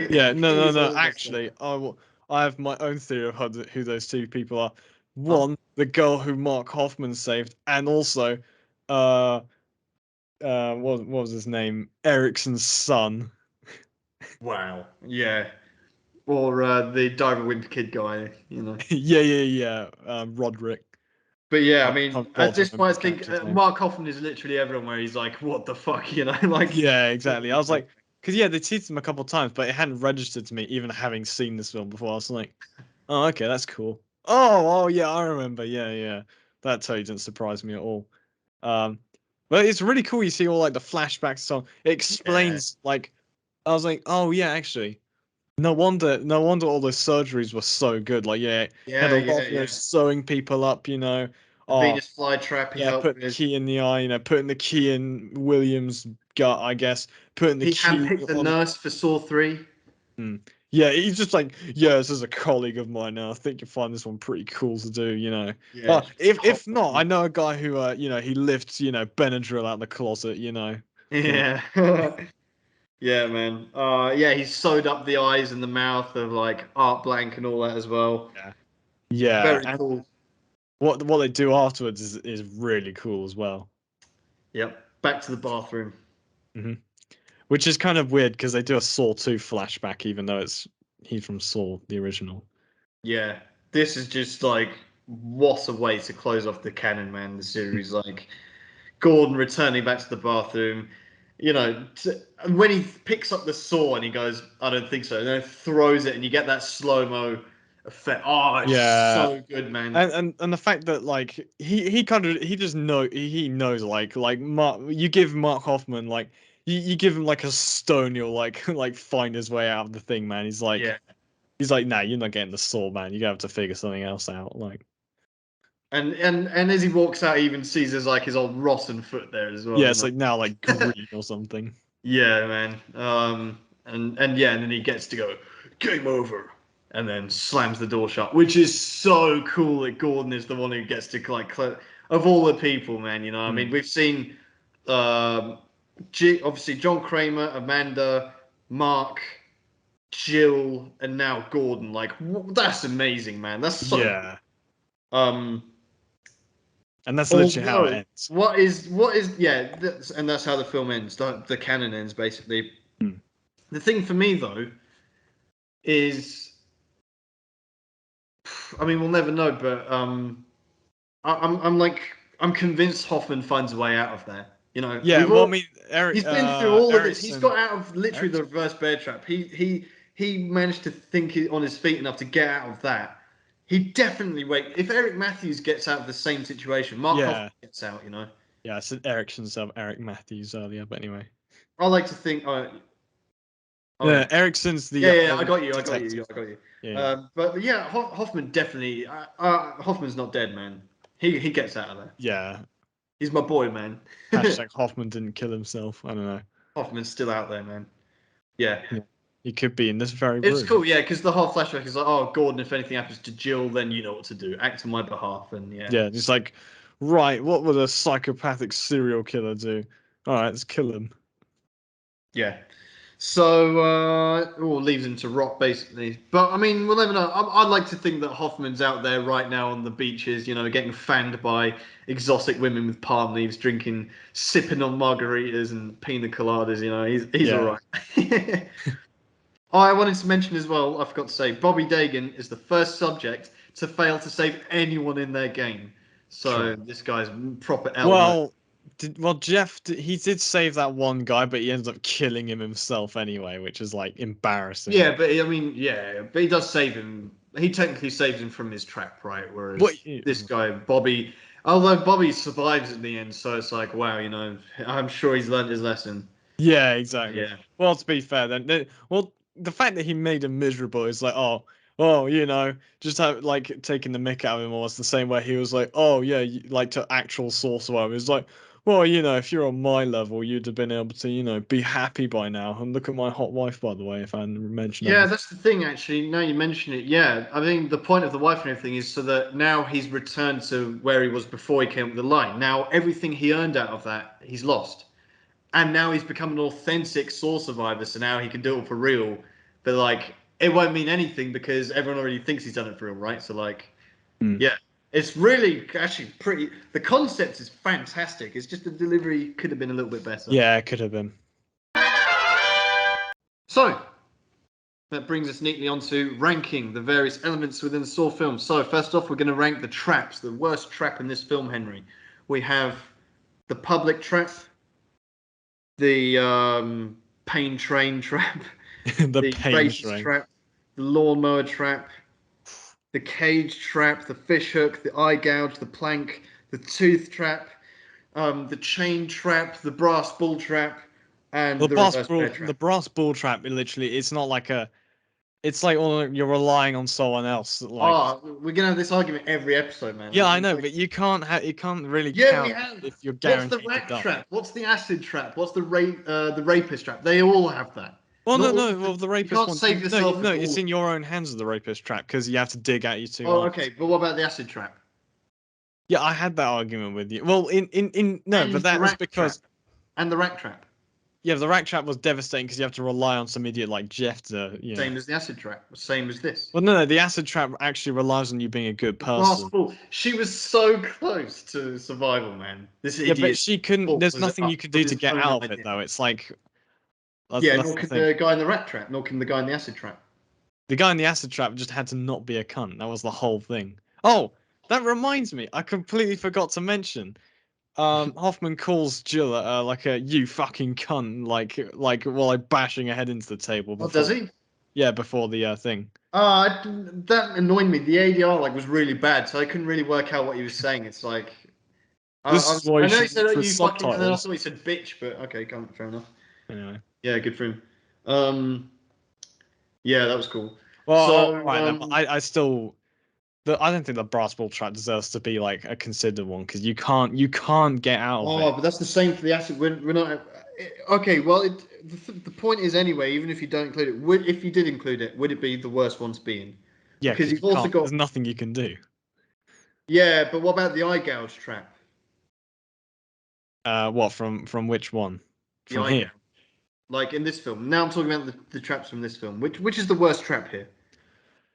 Yeah, no, no, He's no. all messed up. Actually, I have my own theory of who those two people are. Huh? One, the girl who Mark Hoffman saved, and also, uh, what was his name? Ericsson's son. Wow. Yeah. Or the Diver Winter Kid guy. Yeah, yeah, yeah. Roderick. But yeah, I Can't mean, bother at to this remember point, his I think character's name. Mark Hoffman is literally everyone where he's like, "What the fuck," like. Yeah, exactly. I was like, because yeah, they teased him a couple times, but it hadn't registered to me, even having seen this film before. I was like, oh, okay, that's cool. Oh, yeah, I remember. Yeah, yeah. That totally didn't surprise me at all. Um, but it's really cool. You see all like the flashbacks. So it Yeah, explains like I was like, oh yeah, actually, no wonder all those surgeries were so good. Like, yeah, had yeah, a yeah, lot of yeah. sewing people up. The Oh Venus flytrap he yeah, helped putting the with. key in the eye. Putting the key in William's gut. I guess putting the He key handpicked the on. nurse for Saw 3. Mm. Yeah, he's just like, yeah, this is a colleague of mine now. I think you find this one pretty cool to do. Yeah, just If popped not, I off. know a guy who, he lifts, Benadryl out the closet. Can Yeah, yeah, man. Yeah, he sewed up the eyes and the mouth of like Art Blank and all that as well. yeah. Yeah, Very and cool. what they do afterwards is really cool as well. Yep. Back to the bathroom. Hmm. Which is kind of weird because they do a Saw 2 flashback, even though he's from Saw, the original. Yeah. This is just like what a way to close off the canon, man. The series, like Gordon returning back to the bathroom. You know, when he picks up the saw and he goes, "I don't think so," and then throws it, and you get that slow mo effect. Oh, it's Yeah, so good, man. and the fact that like he kind of he just he knows like Mark, you give Mark Hoffman like you give him like a stone, you'll like like find his way out of the thing, man. Yeah. He's like, nah, you're not getting the saw, man. You're gonna have to figure something else out. Like, And as he walks out, he even sees there's like his old rotten foot there as well. yeah, And it's like now like green or something. yeah, man. And yeah, and then he gets to go, game over, and then slams the door shut, which is so cool that Gordon is the one who gets to like of all the people, man. You know, I mean, Hmm. we've seen um, obviously John Kramer, Amanda, Mark, Jill, and now Gordon. Like that's amazing, man. That's so cool. Yeah, Um, and that's literally how it although ends. what is yeah, and that's how the film ends. The canon ends basically. Hmm. The thing for me though is, I mean, we'll never know, but I'm like I'm convinced Hoffman finds a way out of there. You know, Yeah, we've well, I all mean, Eric he's been through all of this. He's Erickson, got out of literally the Erickson, reverse bear trap. He managed to think on his feet enough to get out of that. He definitely wait. If Eric Matthews gets out of the same situation, Mark Hoffman yeah, gets out. You know, yeah, I said Erickson of Eric Matthews earlier, but anyway, I like to think. Oh yeah, yeah. Erickson's Yeah, the yeah, I old got you, I got you, detective. yeah, I got you. Yeah, yeah, But yeah, Hoffman definitely. Hoffman's not dead, man. He gets out of there. yeah. He's my boy, man. Hashtag Hoffman didn't kill himself. I don't know. Hoffman's still out there, man. Yeah, Yeah. He could be in this very it's room. cool. Yeah, because the whole flashback is like, oh, Gordon, if anything happens to Jill, then you know what to do. Act on my behalf, and yeah, Yeah, it's like, right, what would a psychopathic serial killer do? All right, let's kill him. yeah. So, leaves him to rot basically. But I mean, we'll never know. I'd like to think that Hoffman's out there right now on the beaches, you know, getting fanned by exotic women with palm leaves, drinking, sipping on margaritas and pina coladas. You know, he's all Yeah. right. Oh, I wanted to mention as well. I forgot to say, Bobby Dagan is the first subject to fail to save anyone in their game. So Sure. this guy's proper Elmo. Well, he did save that one guy, but he ends up killing him himself anyway, which is like embarrassing. Yeah, but I mean, yeah, but he does save him. He technically saves him from his trap, right? What? Whereas this guy, Bobby, although Bobby survives in the end, so it's like, wow, you know, I'm sure he's learned his lesson. Yeah, exactly. Yeah, Well, to be fair, then, well, the fact that he made him miserable is like, oh, just have like taking the mick out of him, almost the same way he was like, oh yeah, like to actual source survivor. It's like, well, if you're on my level, you'd have been able to, be happy by now. And look at my hot wife, by the way, if I hadn't mentioned that yeah, before. that's the thing. Actually, now you mention it, yeah, I mean, the point of the wife and everything is so that now he's returned to where he was before he came up with the line. Now everything he earned out of that, he's lost. And now he's become an authentic soul survivor, so now he can do it for real. But like, it won't mean anything because everyone already thinks he's done it for real, right? So like, Hmm. yeah, it's really actually pretty. The concept is fantastic. It's just the delivery could have been a little bit better. Yeah, it could have been. So that brings us neatly onto ranking the various elements within the Saw film. So first off, we're going to rank the traps, the worst trap in this film, Henry. We have the public trap, the pain train trap, The the pain racist train. trap, the lawnmower trap, the cage trap, the fish hook, the eye gouge, the plank, the tooth trap, the chain trap, the brass bull trap, and the reverse bear The trap. brass ball trap, it's not like it's like you're relying on someone else. Like, Oh, we're gonna have this argument every episode, yeah, I man. know, Like, but you can't really yeah, we count have. if you're What's the guaranteed to rack die. trap? What's the acid trap? What's the rapist trap? They all have that. Well, Not no, all no. of Well, them. the You rapist can't one, save no, yourself no. with It's all. in your own hands of the rapist trap because you have to dig at you too Oh, hard. okay. But what about the acid trap Yeah, I had that argument with you. Well, in no, but and the that was rack trap because and the rack trap? Yeah, the rat trap was devastating because you have to rely on some idiot like Jeff to, you know. Same as the acid trap. Same as this. Well, no, the acid trap actually relies on you being a good person. Basketball. She was so close to survival, man. This Yeah, but idiot she couldn't. There's was nothing up you could with do to his get own out of it, idea. though. It's like Yeah, that's nor the can thing. the guy in the rat trap, nor can the guy in the acid trap. The guy in the acid trap just had to not be a cunt. That was the whole thing. Oh, that reminds me. I completely forgot to mention. Hoffman calls Jill like a you fucking cunt, like while like bashing her head into the table Oh, does before. he? Yeah, before the thing. That annoyed me. The ADR like was really bad, so I couldn't really work out what he was saying. It's like This is why I you know he should said look oh, for you fucking, and then I subtitles. thought he said bitch, but okay, fair enough. Anyway. Yeah, good for him. Um, yeah, that was cool. Well, all So right then. But I still. I don't think the brass ball trap deserves to be like a considered one because you can't get out of it. but that's the same for the acid. We're not okay. Well, the point is anyway. Even if you don't include it, if you did include it, would it be the worst one to be in? Yeah, Because because you've you also can't. got There's nothing you can do. yeah. But what about the eye gouge trap? What from which one? The From eye here? gouge, like in this film. Now I'm talking about the traps from this film. Which is the worst trap here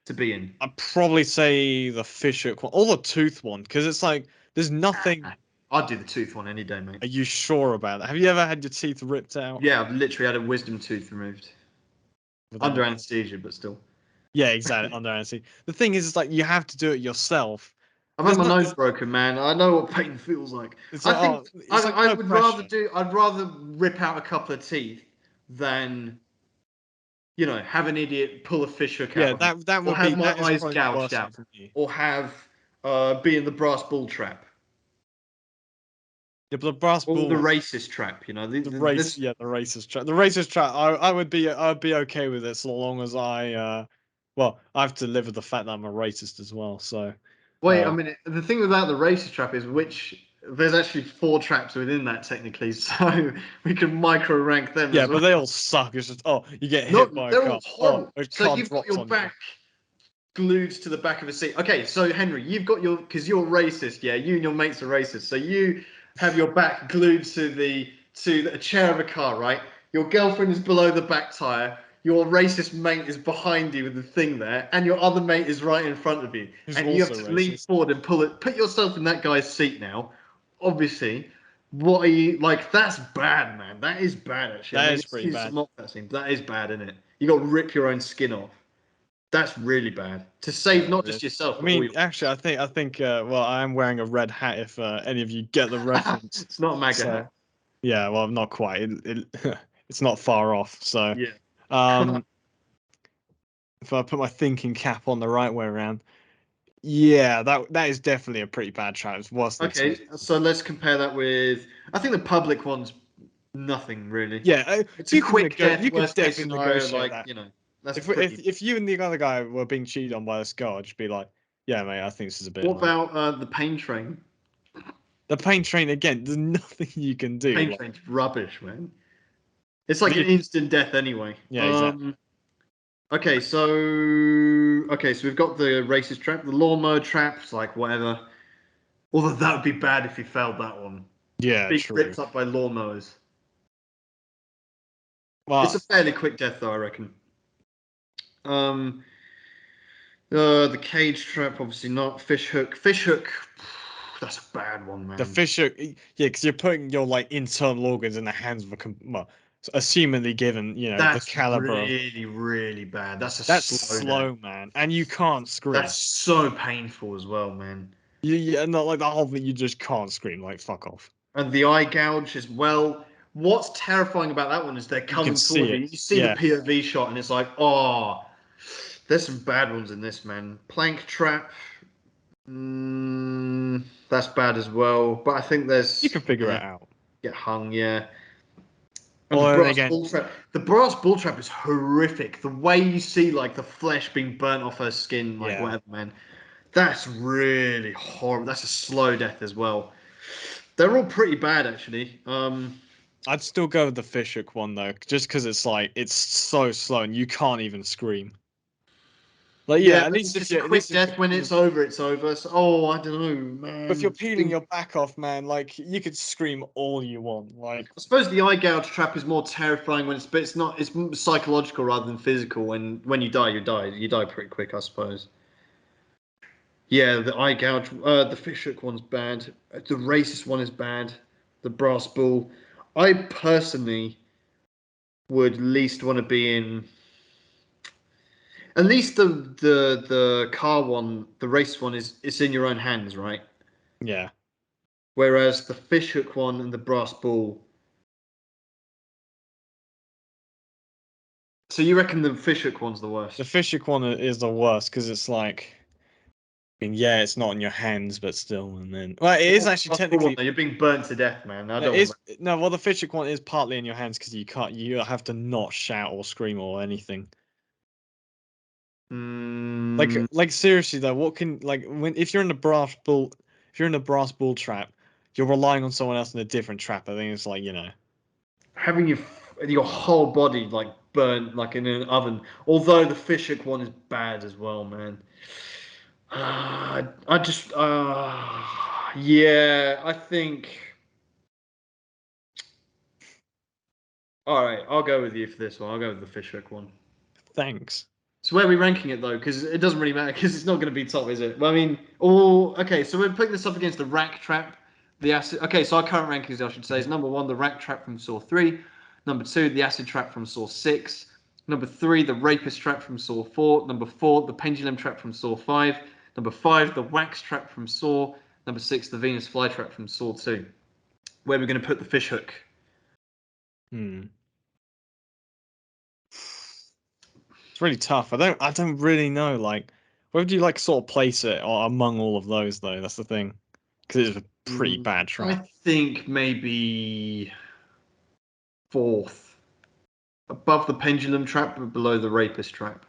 to be in? I'd probably say the fish hook one or the tooth one because it's like there's nothing. I'd do the tooth one any day, mate. Are you sure about that? Have you ever had your teeth ripped out? Yeah, I've literally had a wisdom tooth removed Would that under not? anesthesia, but still. Yeah, exactly. Under anesthesia. The thing is, it's like you have to do it yourself. I've had There's my not. nose broken, man. I know what pain feels like. It's I like think it's like I no would rather pressure. do. I'd rather rip out a couple of teeth than have an idiot pull a fish hook out Yeah, of me, that or would be have my that is eyes probably the gouged worst one out, for me. or have be in the brass ball trap Yeah, but the brass or the ball, racist trap. the race, This. yeah, the racist trap. The racist trap. I'd be okay with it so long as well, I have to live with the fact that I'm a racist as well. So, Wait, I uh, mean, the thing about the racist trap is there's actually four traps within that technically, so we can micro rank them yeah, as but well. they all suck. It's just you get No, hit by a they're all car. Oh, horrible. a So car you've got drops your on you. back glued to the back of a seat. Okay, so Henry, you've got because you're racist, yeah. You and your mates are racist, so you have your back glued to a chair of a car, right? Your girlfriend is below the back tire. Your racist mate is behind you with the thing there, and your other mate is right in front of you, Who's and you have also to lean racist. forward and pull it. Put yourself in that guy's seat now. Obviously, what are you like? That's bad, man. That is bad, actually. I That mean, is pretty excuse the bad. mock that scene, but that is bad, isn't it? You got to rip your own skin off. That's really bad. To save Yeah, not it just is. yourself, I but all mean, your actually, I think, well, I am wearing a red hat. If any of you get the reference, It's not a MAGA so hat. yeah, well, not quite. It's not far off. So, Yeah. um, if I put my thinking cap on the right way around, yeah, that is definitely a pretty bad trap. It's worse than Okay, tooth. so let's compare that with. I think the public one's nothing really. Yeah, It's a you can quick death, you could worst case definitely scenario. negotiate Like that. that's If pretty. if you and the other guy were being cheated on by a scar, just be like, yeah, mate, I think this is a bit What like about the pain train? the pain train again. There's nothing you can The do. pain Like, train's rubbish, man. It's like an the, instant death anyway. yeah, exactly. Okay, so we've got the racist trap, the lawnmower trap. It's like whatever. Although that would be bad if you failed that one. Yeah, Being true. ripped up by lawnmowers. It's Well, a fairly quick death, though, I reckon. Um, the cage trap, obviously not. Fish hook. Fish hook. That's a bad one, the man. fish hook, yeah, because you're putting your like internal organs in the hands of well, assumingly given the That's caliber of really, really bad. That's a that's slow death. slow, man, and you can't scream. That's so painful as well, man. Not like the whole thing. You just can't scream. Like fuck off. And the eye gouge as well. What's terrifying about that one is they're You can coming see towards you. it. You see the Yeah, POV shot, and it's like, oh, there's some bad ones in this, man. Plank trap. That's bad as well. But I think you there's can figure it out. get hung, yeah. And the Or then brass again, bull trap. The brass bull trap is horrific. The way you see like the flesh being burnt off her skin, like yeah, whatever, man. That's really horrible. That's a slow death as well. They're all pretty bad actually. I'd still go with the fish hook one though, just because it's like it's so slow and you can't even scream. Like, Yeah, yeah, at but least it's just a quick death. When it's over, it's over. So, oh, I don't know, if you're man. peeling your back off, man, like you could scream all you want. Like, I suppose the eye gouge trap is more terrifying when but it's not. It's psychological rather than physical. When you die, you die. You die pretty quick, I suppose. Yeah, the eye gouge. The fishhook one's bad. The racist one is bad. The brass bull. I personally would least want to be in. At least the car one, the race one is it's in your own hands, right? yeah, Whereas the fishhook one and the brass bull. So you reckon the fishhook one's the the worst? fisher corner is the worst because it's like, I mean, yeah, it's not in your hands, but still, and then, well, it is Well, actually brass bull one, technically. though, you're being burnt to death, man. I It don't want is that. no, well, the fisher one is partly in your hands because you can't. You have to not shout or scream or anything. Mm, Like seriously though, what can like when if you're in the brass bull, if you're in the brass bull trap, you're relying on someone else in a different trap. I think it's like, you know. having your whole body like burnt like in an oven. Although the fishhook one is bad as well, man. I just yeah, I think. All right, I'll go with you for this one. I'll go with the fishhook one. Thanks. So where are we ranking it though? Because it doesn't really matter because it's not going to be top, is it? Well, I mean, all okay. So we're putting this up against the rack trap, the acid. Okay, so our current rankings, I should say, is number one, the rack trap from Saw 3. Number two, the acid trap from Saw 6. Number three, the rapist trap from Saw 4. Number four, the pendulum trap from Saw 5. Number five, the wax trap from Saw. Number six, the Venus flytrap from Saw 2. Where we're going to put the fish hook. Hmm. It's really tough. I don't really know. Like, where would you like sort of place it or among all of those though? That's the thing, because it's a pretty bad I trap. think maybe fourth. Above the pendulum trap, but below the rapist trap.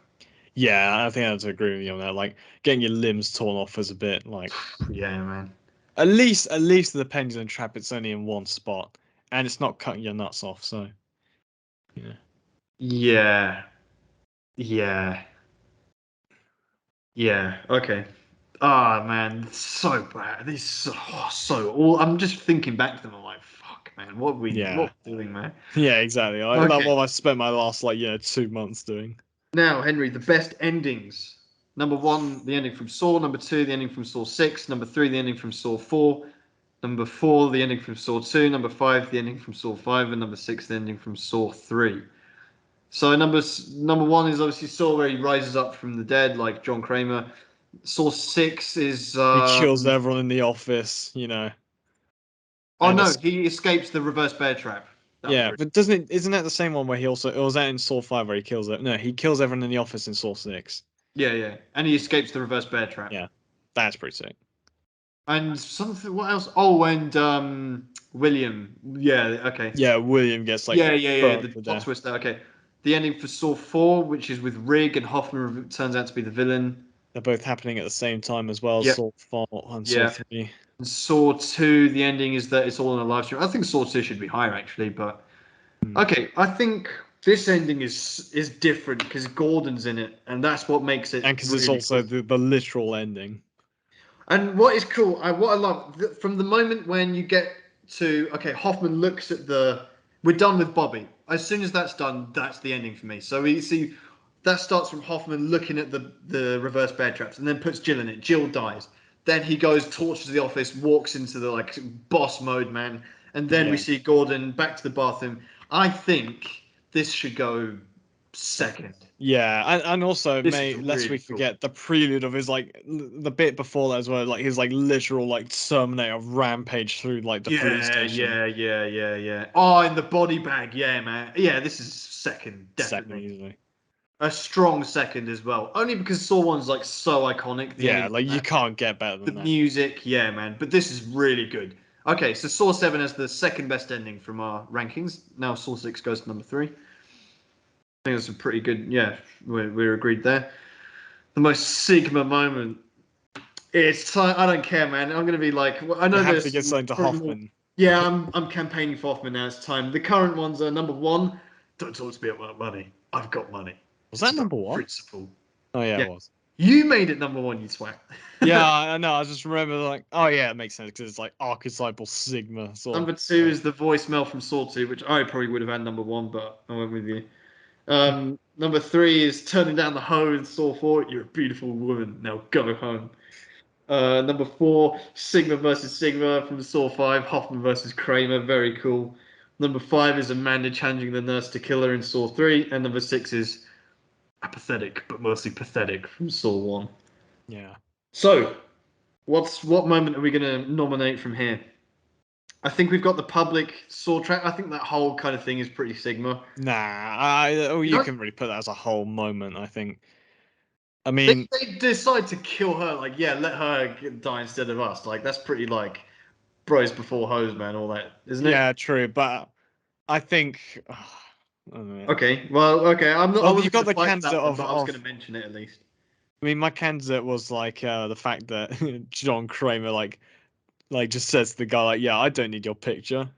Yeah, I think I have to agree with you on that. Like, getting your limbs torn off is a bit like, Yeah, man. at least the pendulum trap, it's only in one spot, and it's not cutting your nuts off. So, yeah. Yeah. Yeah. Yeah. Okay. Ah, man, it's so bad. This is so all. I'm just thinking back to them. I'm like, fuck, man. What Yeah. we doing, man? Yeah, exactly. Like Okay. what I spent my last like 2 months doing. Now, Henry, the best endings. Number one, the ending from Saw. Number two, the ending from Saw 6. Number three, the ending from Saw 4. Number four, the ending from Saw 2. Number five, the ending from Saw 5. And number six, the ending from Saw 3. So number one is obviously Saw where he rises up from the dead, like John Kramer. Saw 6 is He kills everyone in the office, oh and no, it's he escapes the reverse bear trap. That was yeah. pretty. But doesn't it? Isn't that the same one where he also? Or was that in Saw 5 where he kills it? No, he kills everyone in the office in Saw 6. Yeah, yeah, and he escapes the reverse bear trap. Yeah, that's pretty sick. And something. What else? Oh, and William. Yeah. Okay. Yeah, William gets like Yeah, yeah, yeah. burnt The to plot death. twist there. Okay. The ending for Saw 4, which is with Rig and Hoffman turns out to be the villain. They're both happening at the same time as well. Yep. Saw 4 and Saw Yeah. 3. And Saw 2, the ending is that it's all in a live stream. I think Saw 2 should be higher actually, but Hmm. okay. I think this ending is different because Gordon's in it, and that's what makes it And because it's really also good. the literal ending. And what is cool, what I love from the moment when you get to okay, Hoffman looks at the. We're done with Bobby. As soon as that's done, that's the ending for me. So we see that starts from Hoffman looking at the reverse bear traps, and then puts Jill in it. Jill dies. Then he goes, torches the office, walks into the like boss mode, man, and then we Yeah. see Gordon back to the bathroom. I think this should go second. Yeah, and also, This is mate, lest we really cool. forget the prelude of his like the bit before that as well, like his like literal like Terminator rampage through like the police Yeah, station. yeah, yeah, yeah, yeah. Oh, in the body bag, yeah, man. Yeah, this is second, Second definitely. easily. A strong second as well. Only because Saw One's like so iconic, the Yeah, ending like from you that. can't get better The than that. music, yeah, man. But this is really good. Okay, so Saw 7 has the second best ending from our rankings. Now Saw 6 goes to number 3. I think that's a pretty good, yeah, we're agreed there. The most Sigma moment. It's time. I don't care, man. I'm gonna be like, I You know have to there's get something to probably more. Hoffman. Yeah, I'm campaigning for Hoffman now. It's time. The current ones are number one. Don't talk to me about money. I've got money. Was It's that about number one? principle. Oh yeah, it Yeah, was. You made it number 1, you twat. Yeah, I know. I just remember like, oh yeah, it makes sense because it's like archetypal Sigma. Sort Number of 2 is the voicemail from Saw 2, which I probably would have had number 1, but I went with you. Number 3 is turning down the hoe in Saw 4. You're a beautiful woman. Now go home. Number 4, Sigma versus Sigma from Saw 5. Hoffman versus Kramer. Very cool. Number 5 is Amanda challenging the nurse to kill her in Saw 3. And number 6 is apathetic, but mostly pathetic from Saw 1. Yeah. So, what moment are we going to nominate from here? I think we've got the public Saw track. I think that whole kind of thing is pretty Sigma. Nah, You you know, can really put that as a whole moment. I think. I they, mean, they decide to kill her. Like, yeah, let her die instead of us. Like, that's pretty like bros before hoes, man. All that, isn't it? yeah, true, but I think. I don't know. Okay. Well, okay. I'm not. I Well, you wasn't got going to the fight for candidate that one, but I was going of to mention it at least. I mean, my candidate was like the fact that John Kramer like just says to the guy like, "Yeah, I don't need your picture."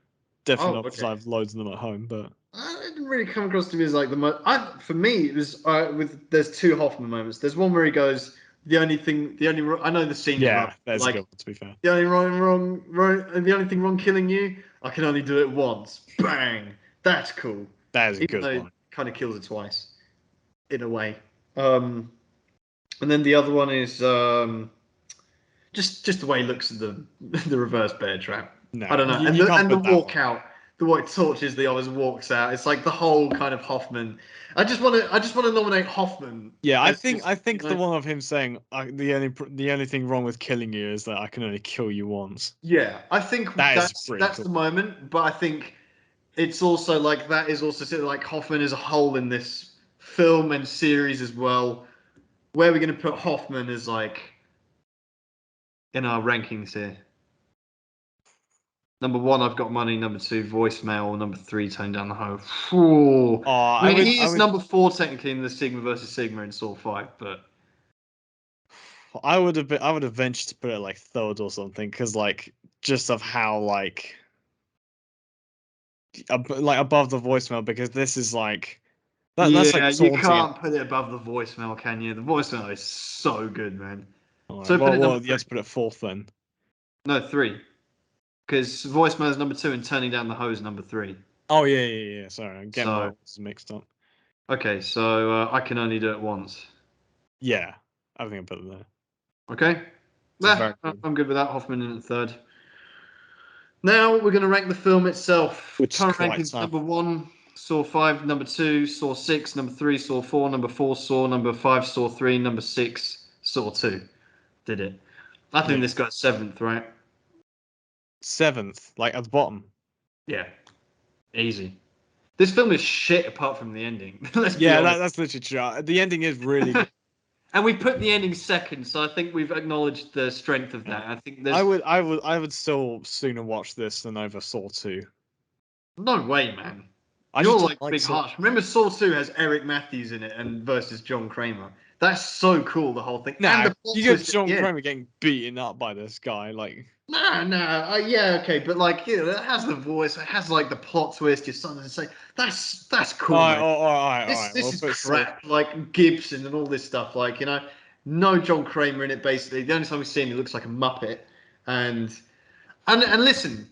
Definitely Oh, not because I okay. have loads of them at home, but It didn't really come across to me as like the most. For me, it was with. There's 2 Hoffman moments. There's one where he goes, I know the scene's yeah, rough, but there's a good like one to be fair. the only the only thing wrong killing you, I can only do it once. Bang. That's cool. That is a Even good though it one. kind of kills it twice, in a way. Um, and then the other one is just the way he looks at the the reverse bear trap. I No, don't know. you can't And the put that one. walkout, the way it torches the others, walks out. It's like the whole kind of Hoffman. I just want to nominate Hoffman Yeah, as just I think the one of him saying the only thing wrong with killing you is that I can only kill you once. yeah. I think That is pretty that's the cool. moment, but I think it's also like that is also sort of like Hoffman as a whole in this film and series as well. Where are we going to put Hoffman as like in our rankings here? Number 1, I've got money. Number 2, voicemail. Number 3, tone down the hoe. Ooh. Oh, I mean, he I is would number 4 technically in the Sigma versus Sigma in Saw 5, but I would have ventured to put it like third or something because like just of how like above the voicemail because this is like that's like yeah, you taunting it. can't put it above the voicemail, can you? The voicemail is so good, man. All right, So put it number well, you 3. have to put it fourth then. No, 3, because voicemail is number 2 and turning down the hose number 3. Oh yeah. Sorry, I'm getting my So words mixed up. okay, so I can only do it once. Yeah, I think I put it there. Okay, It's a very good, I'm good with that. Hoffman in at third. Now we're going to rank the film itself. which is Current quite rankings: tough. number 1, Saw 5; number 2, Saw 6; number 3, Saw 4; number 4, Saw; number 5, Saw 3; number 6, Saw 2. Did it? I think Yeah, this got 7th, right? seventh, like at the bottom. Yeah, easy. This film is shit apart from the ending. Let's be Yeah, honest. that's literally true. The ending is really good. And we put the ending second, so I think we've acknowledged the strength of Yeah. that. I think there's I would still sooner watch this than over Saw 2. no way, man. I You're just don't like like big Saw. harsh. Remember, Saw 2 has Eric Matthews in it and versus John Kramer. That's so cool, the whole thing. And Nah, the plot you got twist at John the end. Kramer getting beaten up by this guy. Like, Nah. Yeah, okay, but like, you know, it has the voice. It has like the plot twist. Your son doesn't say that's cool, man. all This right. this We'll is put Saw. crap. Like Gibson and all this stuff. Like, you know, no John Kramer in it. Basically, the only time we see him, he looks like a muppet. And and listen,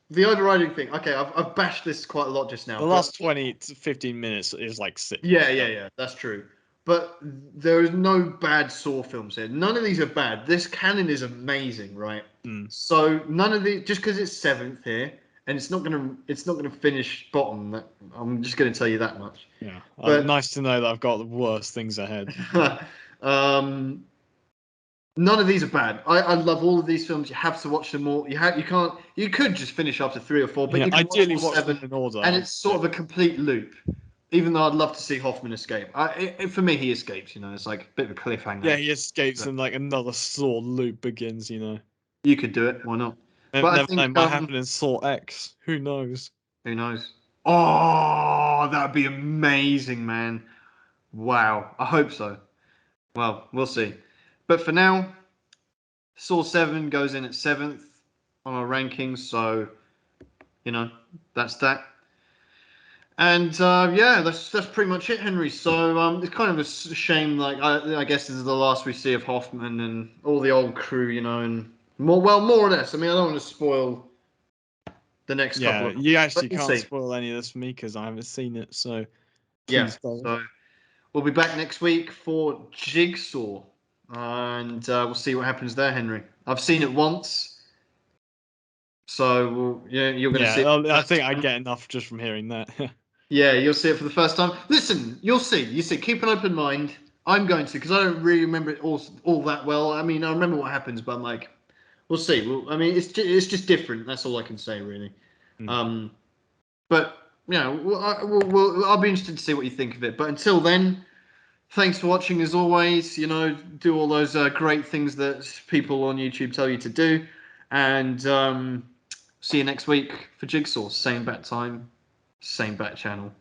the overriding thing. Okay, I've bashed this quite a lot just now, The but last 20 to 15 minutes is like sick. yeah, that's true. But there is no bad Saw films here. None of these are bad. This canon is amazing, right? Mm, So none of the just because it's 7th here, and it's not gonna finish bottom. I'm just gonna tell you that much. yeah. But Nice to know that I've got the worst things ahead. um, none of these are bad. I love all of these films. You have to watch them all. You can't. You could just finish after 3 or 4, but Yeah, you can watch ideally all watch them 7, in order. and it's sort of a complete loop. Even though I'd love to see Hoffman escape, for me he escapes. You know, it's like a bit of a cliffhanger. Yeah, he escapes But and like another Saw loop begins. You know, you could do it. Why not? But I never know. think Might happen in Saw X. Who knows? who knows? Oh, that'd be amazing, man. Wow. I hope so. Well, we'll see. But for now, Saw 7 goes in at 7th on our rankings, so you know, that's that. And yeah, that's pretty much it, Henry. So it's kind of a shame. Like I guess this is the last we see of Hoffman and all the old crew, and more or less. I mean, I don't want to spoil the next couple Yeah, of, you but actually we'll can't see. spoil any of this for me because I haven't seen it. So Yeah. please don't. So we'll be back next week for Jigsaw, and we'll see what happens there, Henry. I've seen it once, so you're going to see Yeah, it for the I first think I time. get enough just from hearing that. Yeah, you'll see it for the first time. Listen, you'll see. You see. Keep an open mind. I'm going to because I don't really remember it all that well. I mean, I remember what happens, but I'm like, we'll see. I mean, it's just different. That's all I can say, really. Hmm. Um, but I'll be interested to see what you think of it. But until then, thanks for watching as always. Do all those great things that people on YouTube tell you to do, and see you next week for Jigsaw. Same bat time, same bat channel.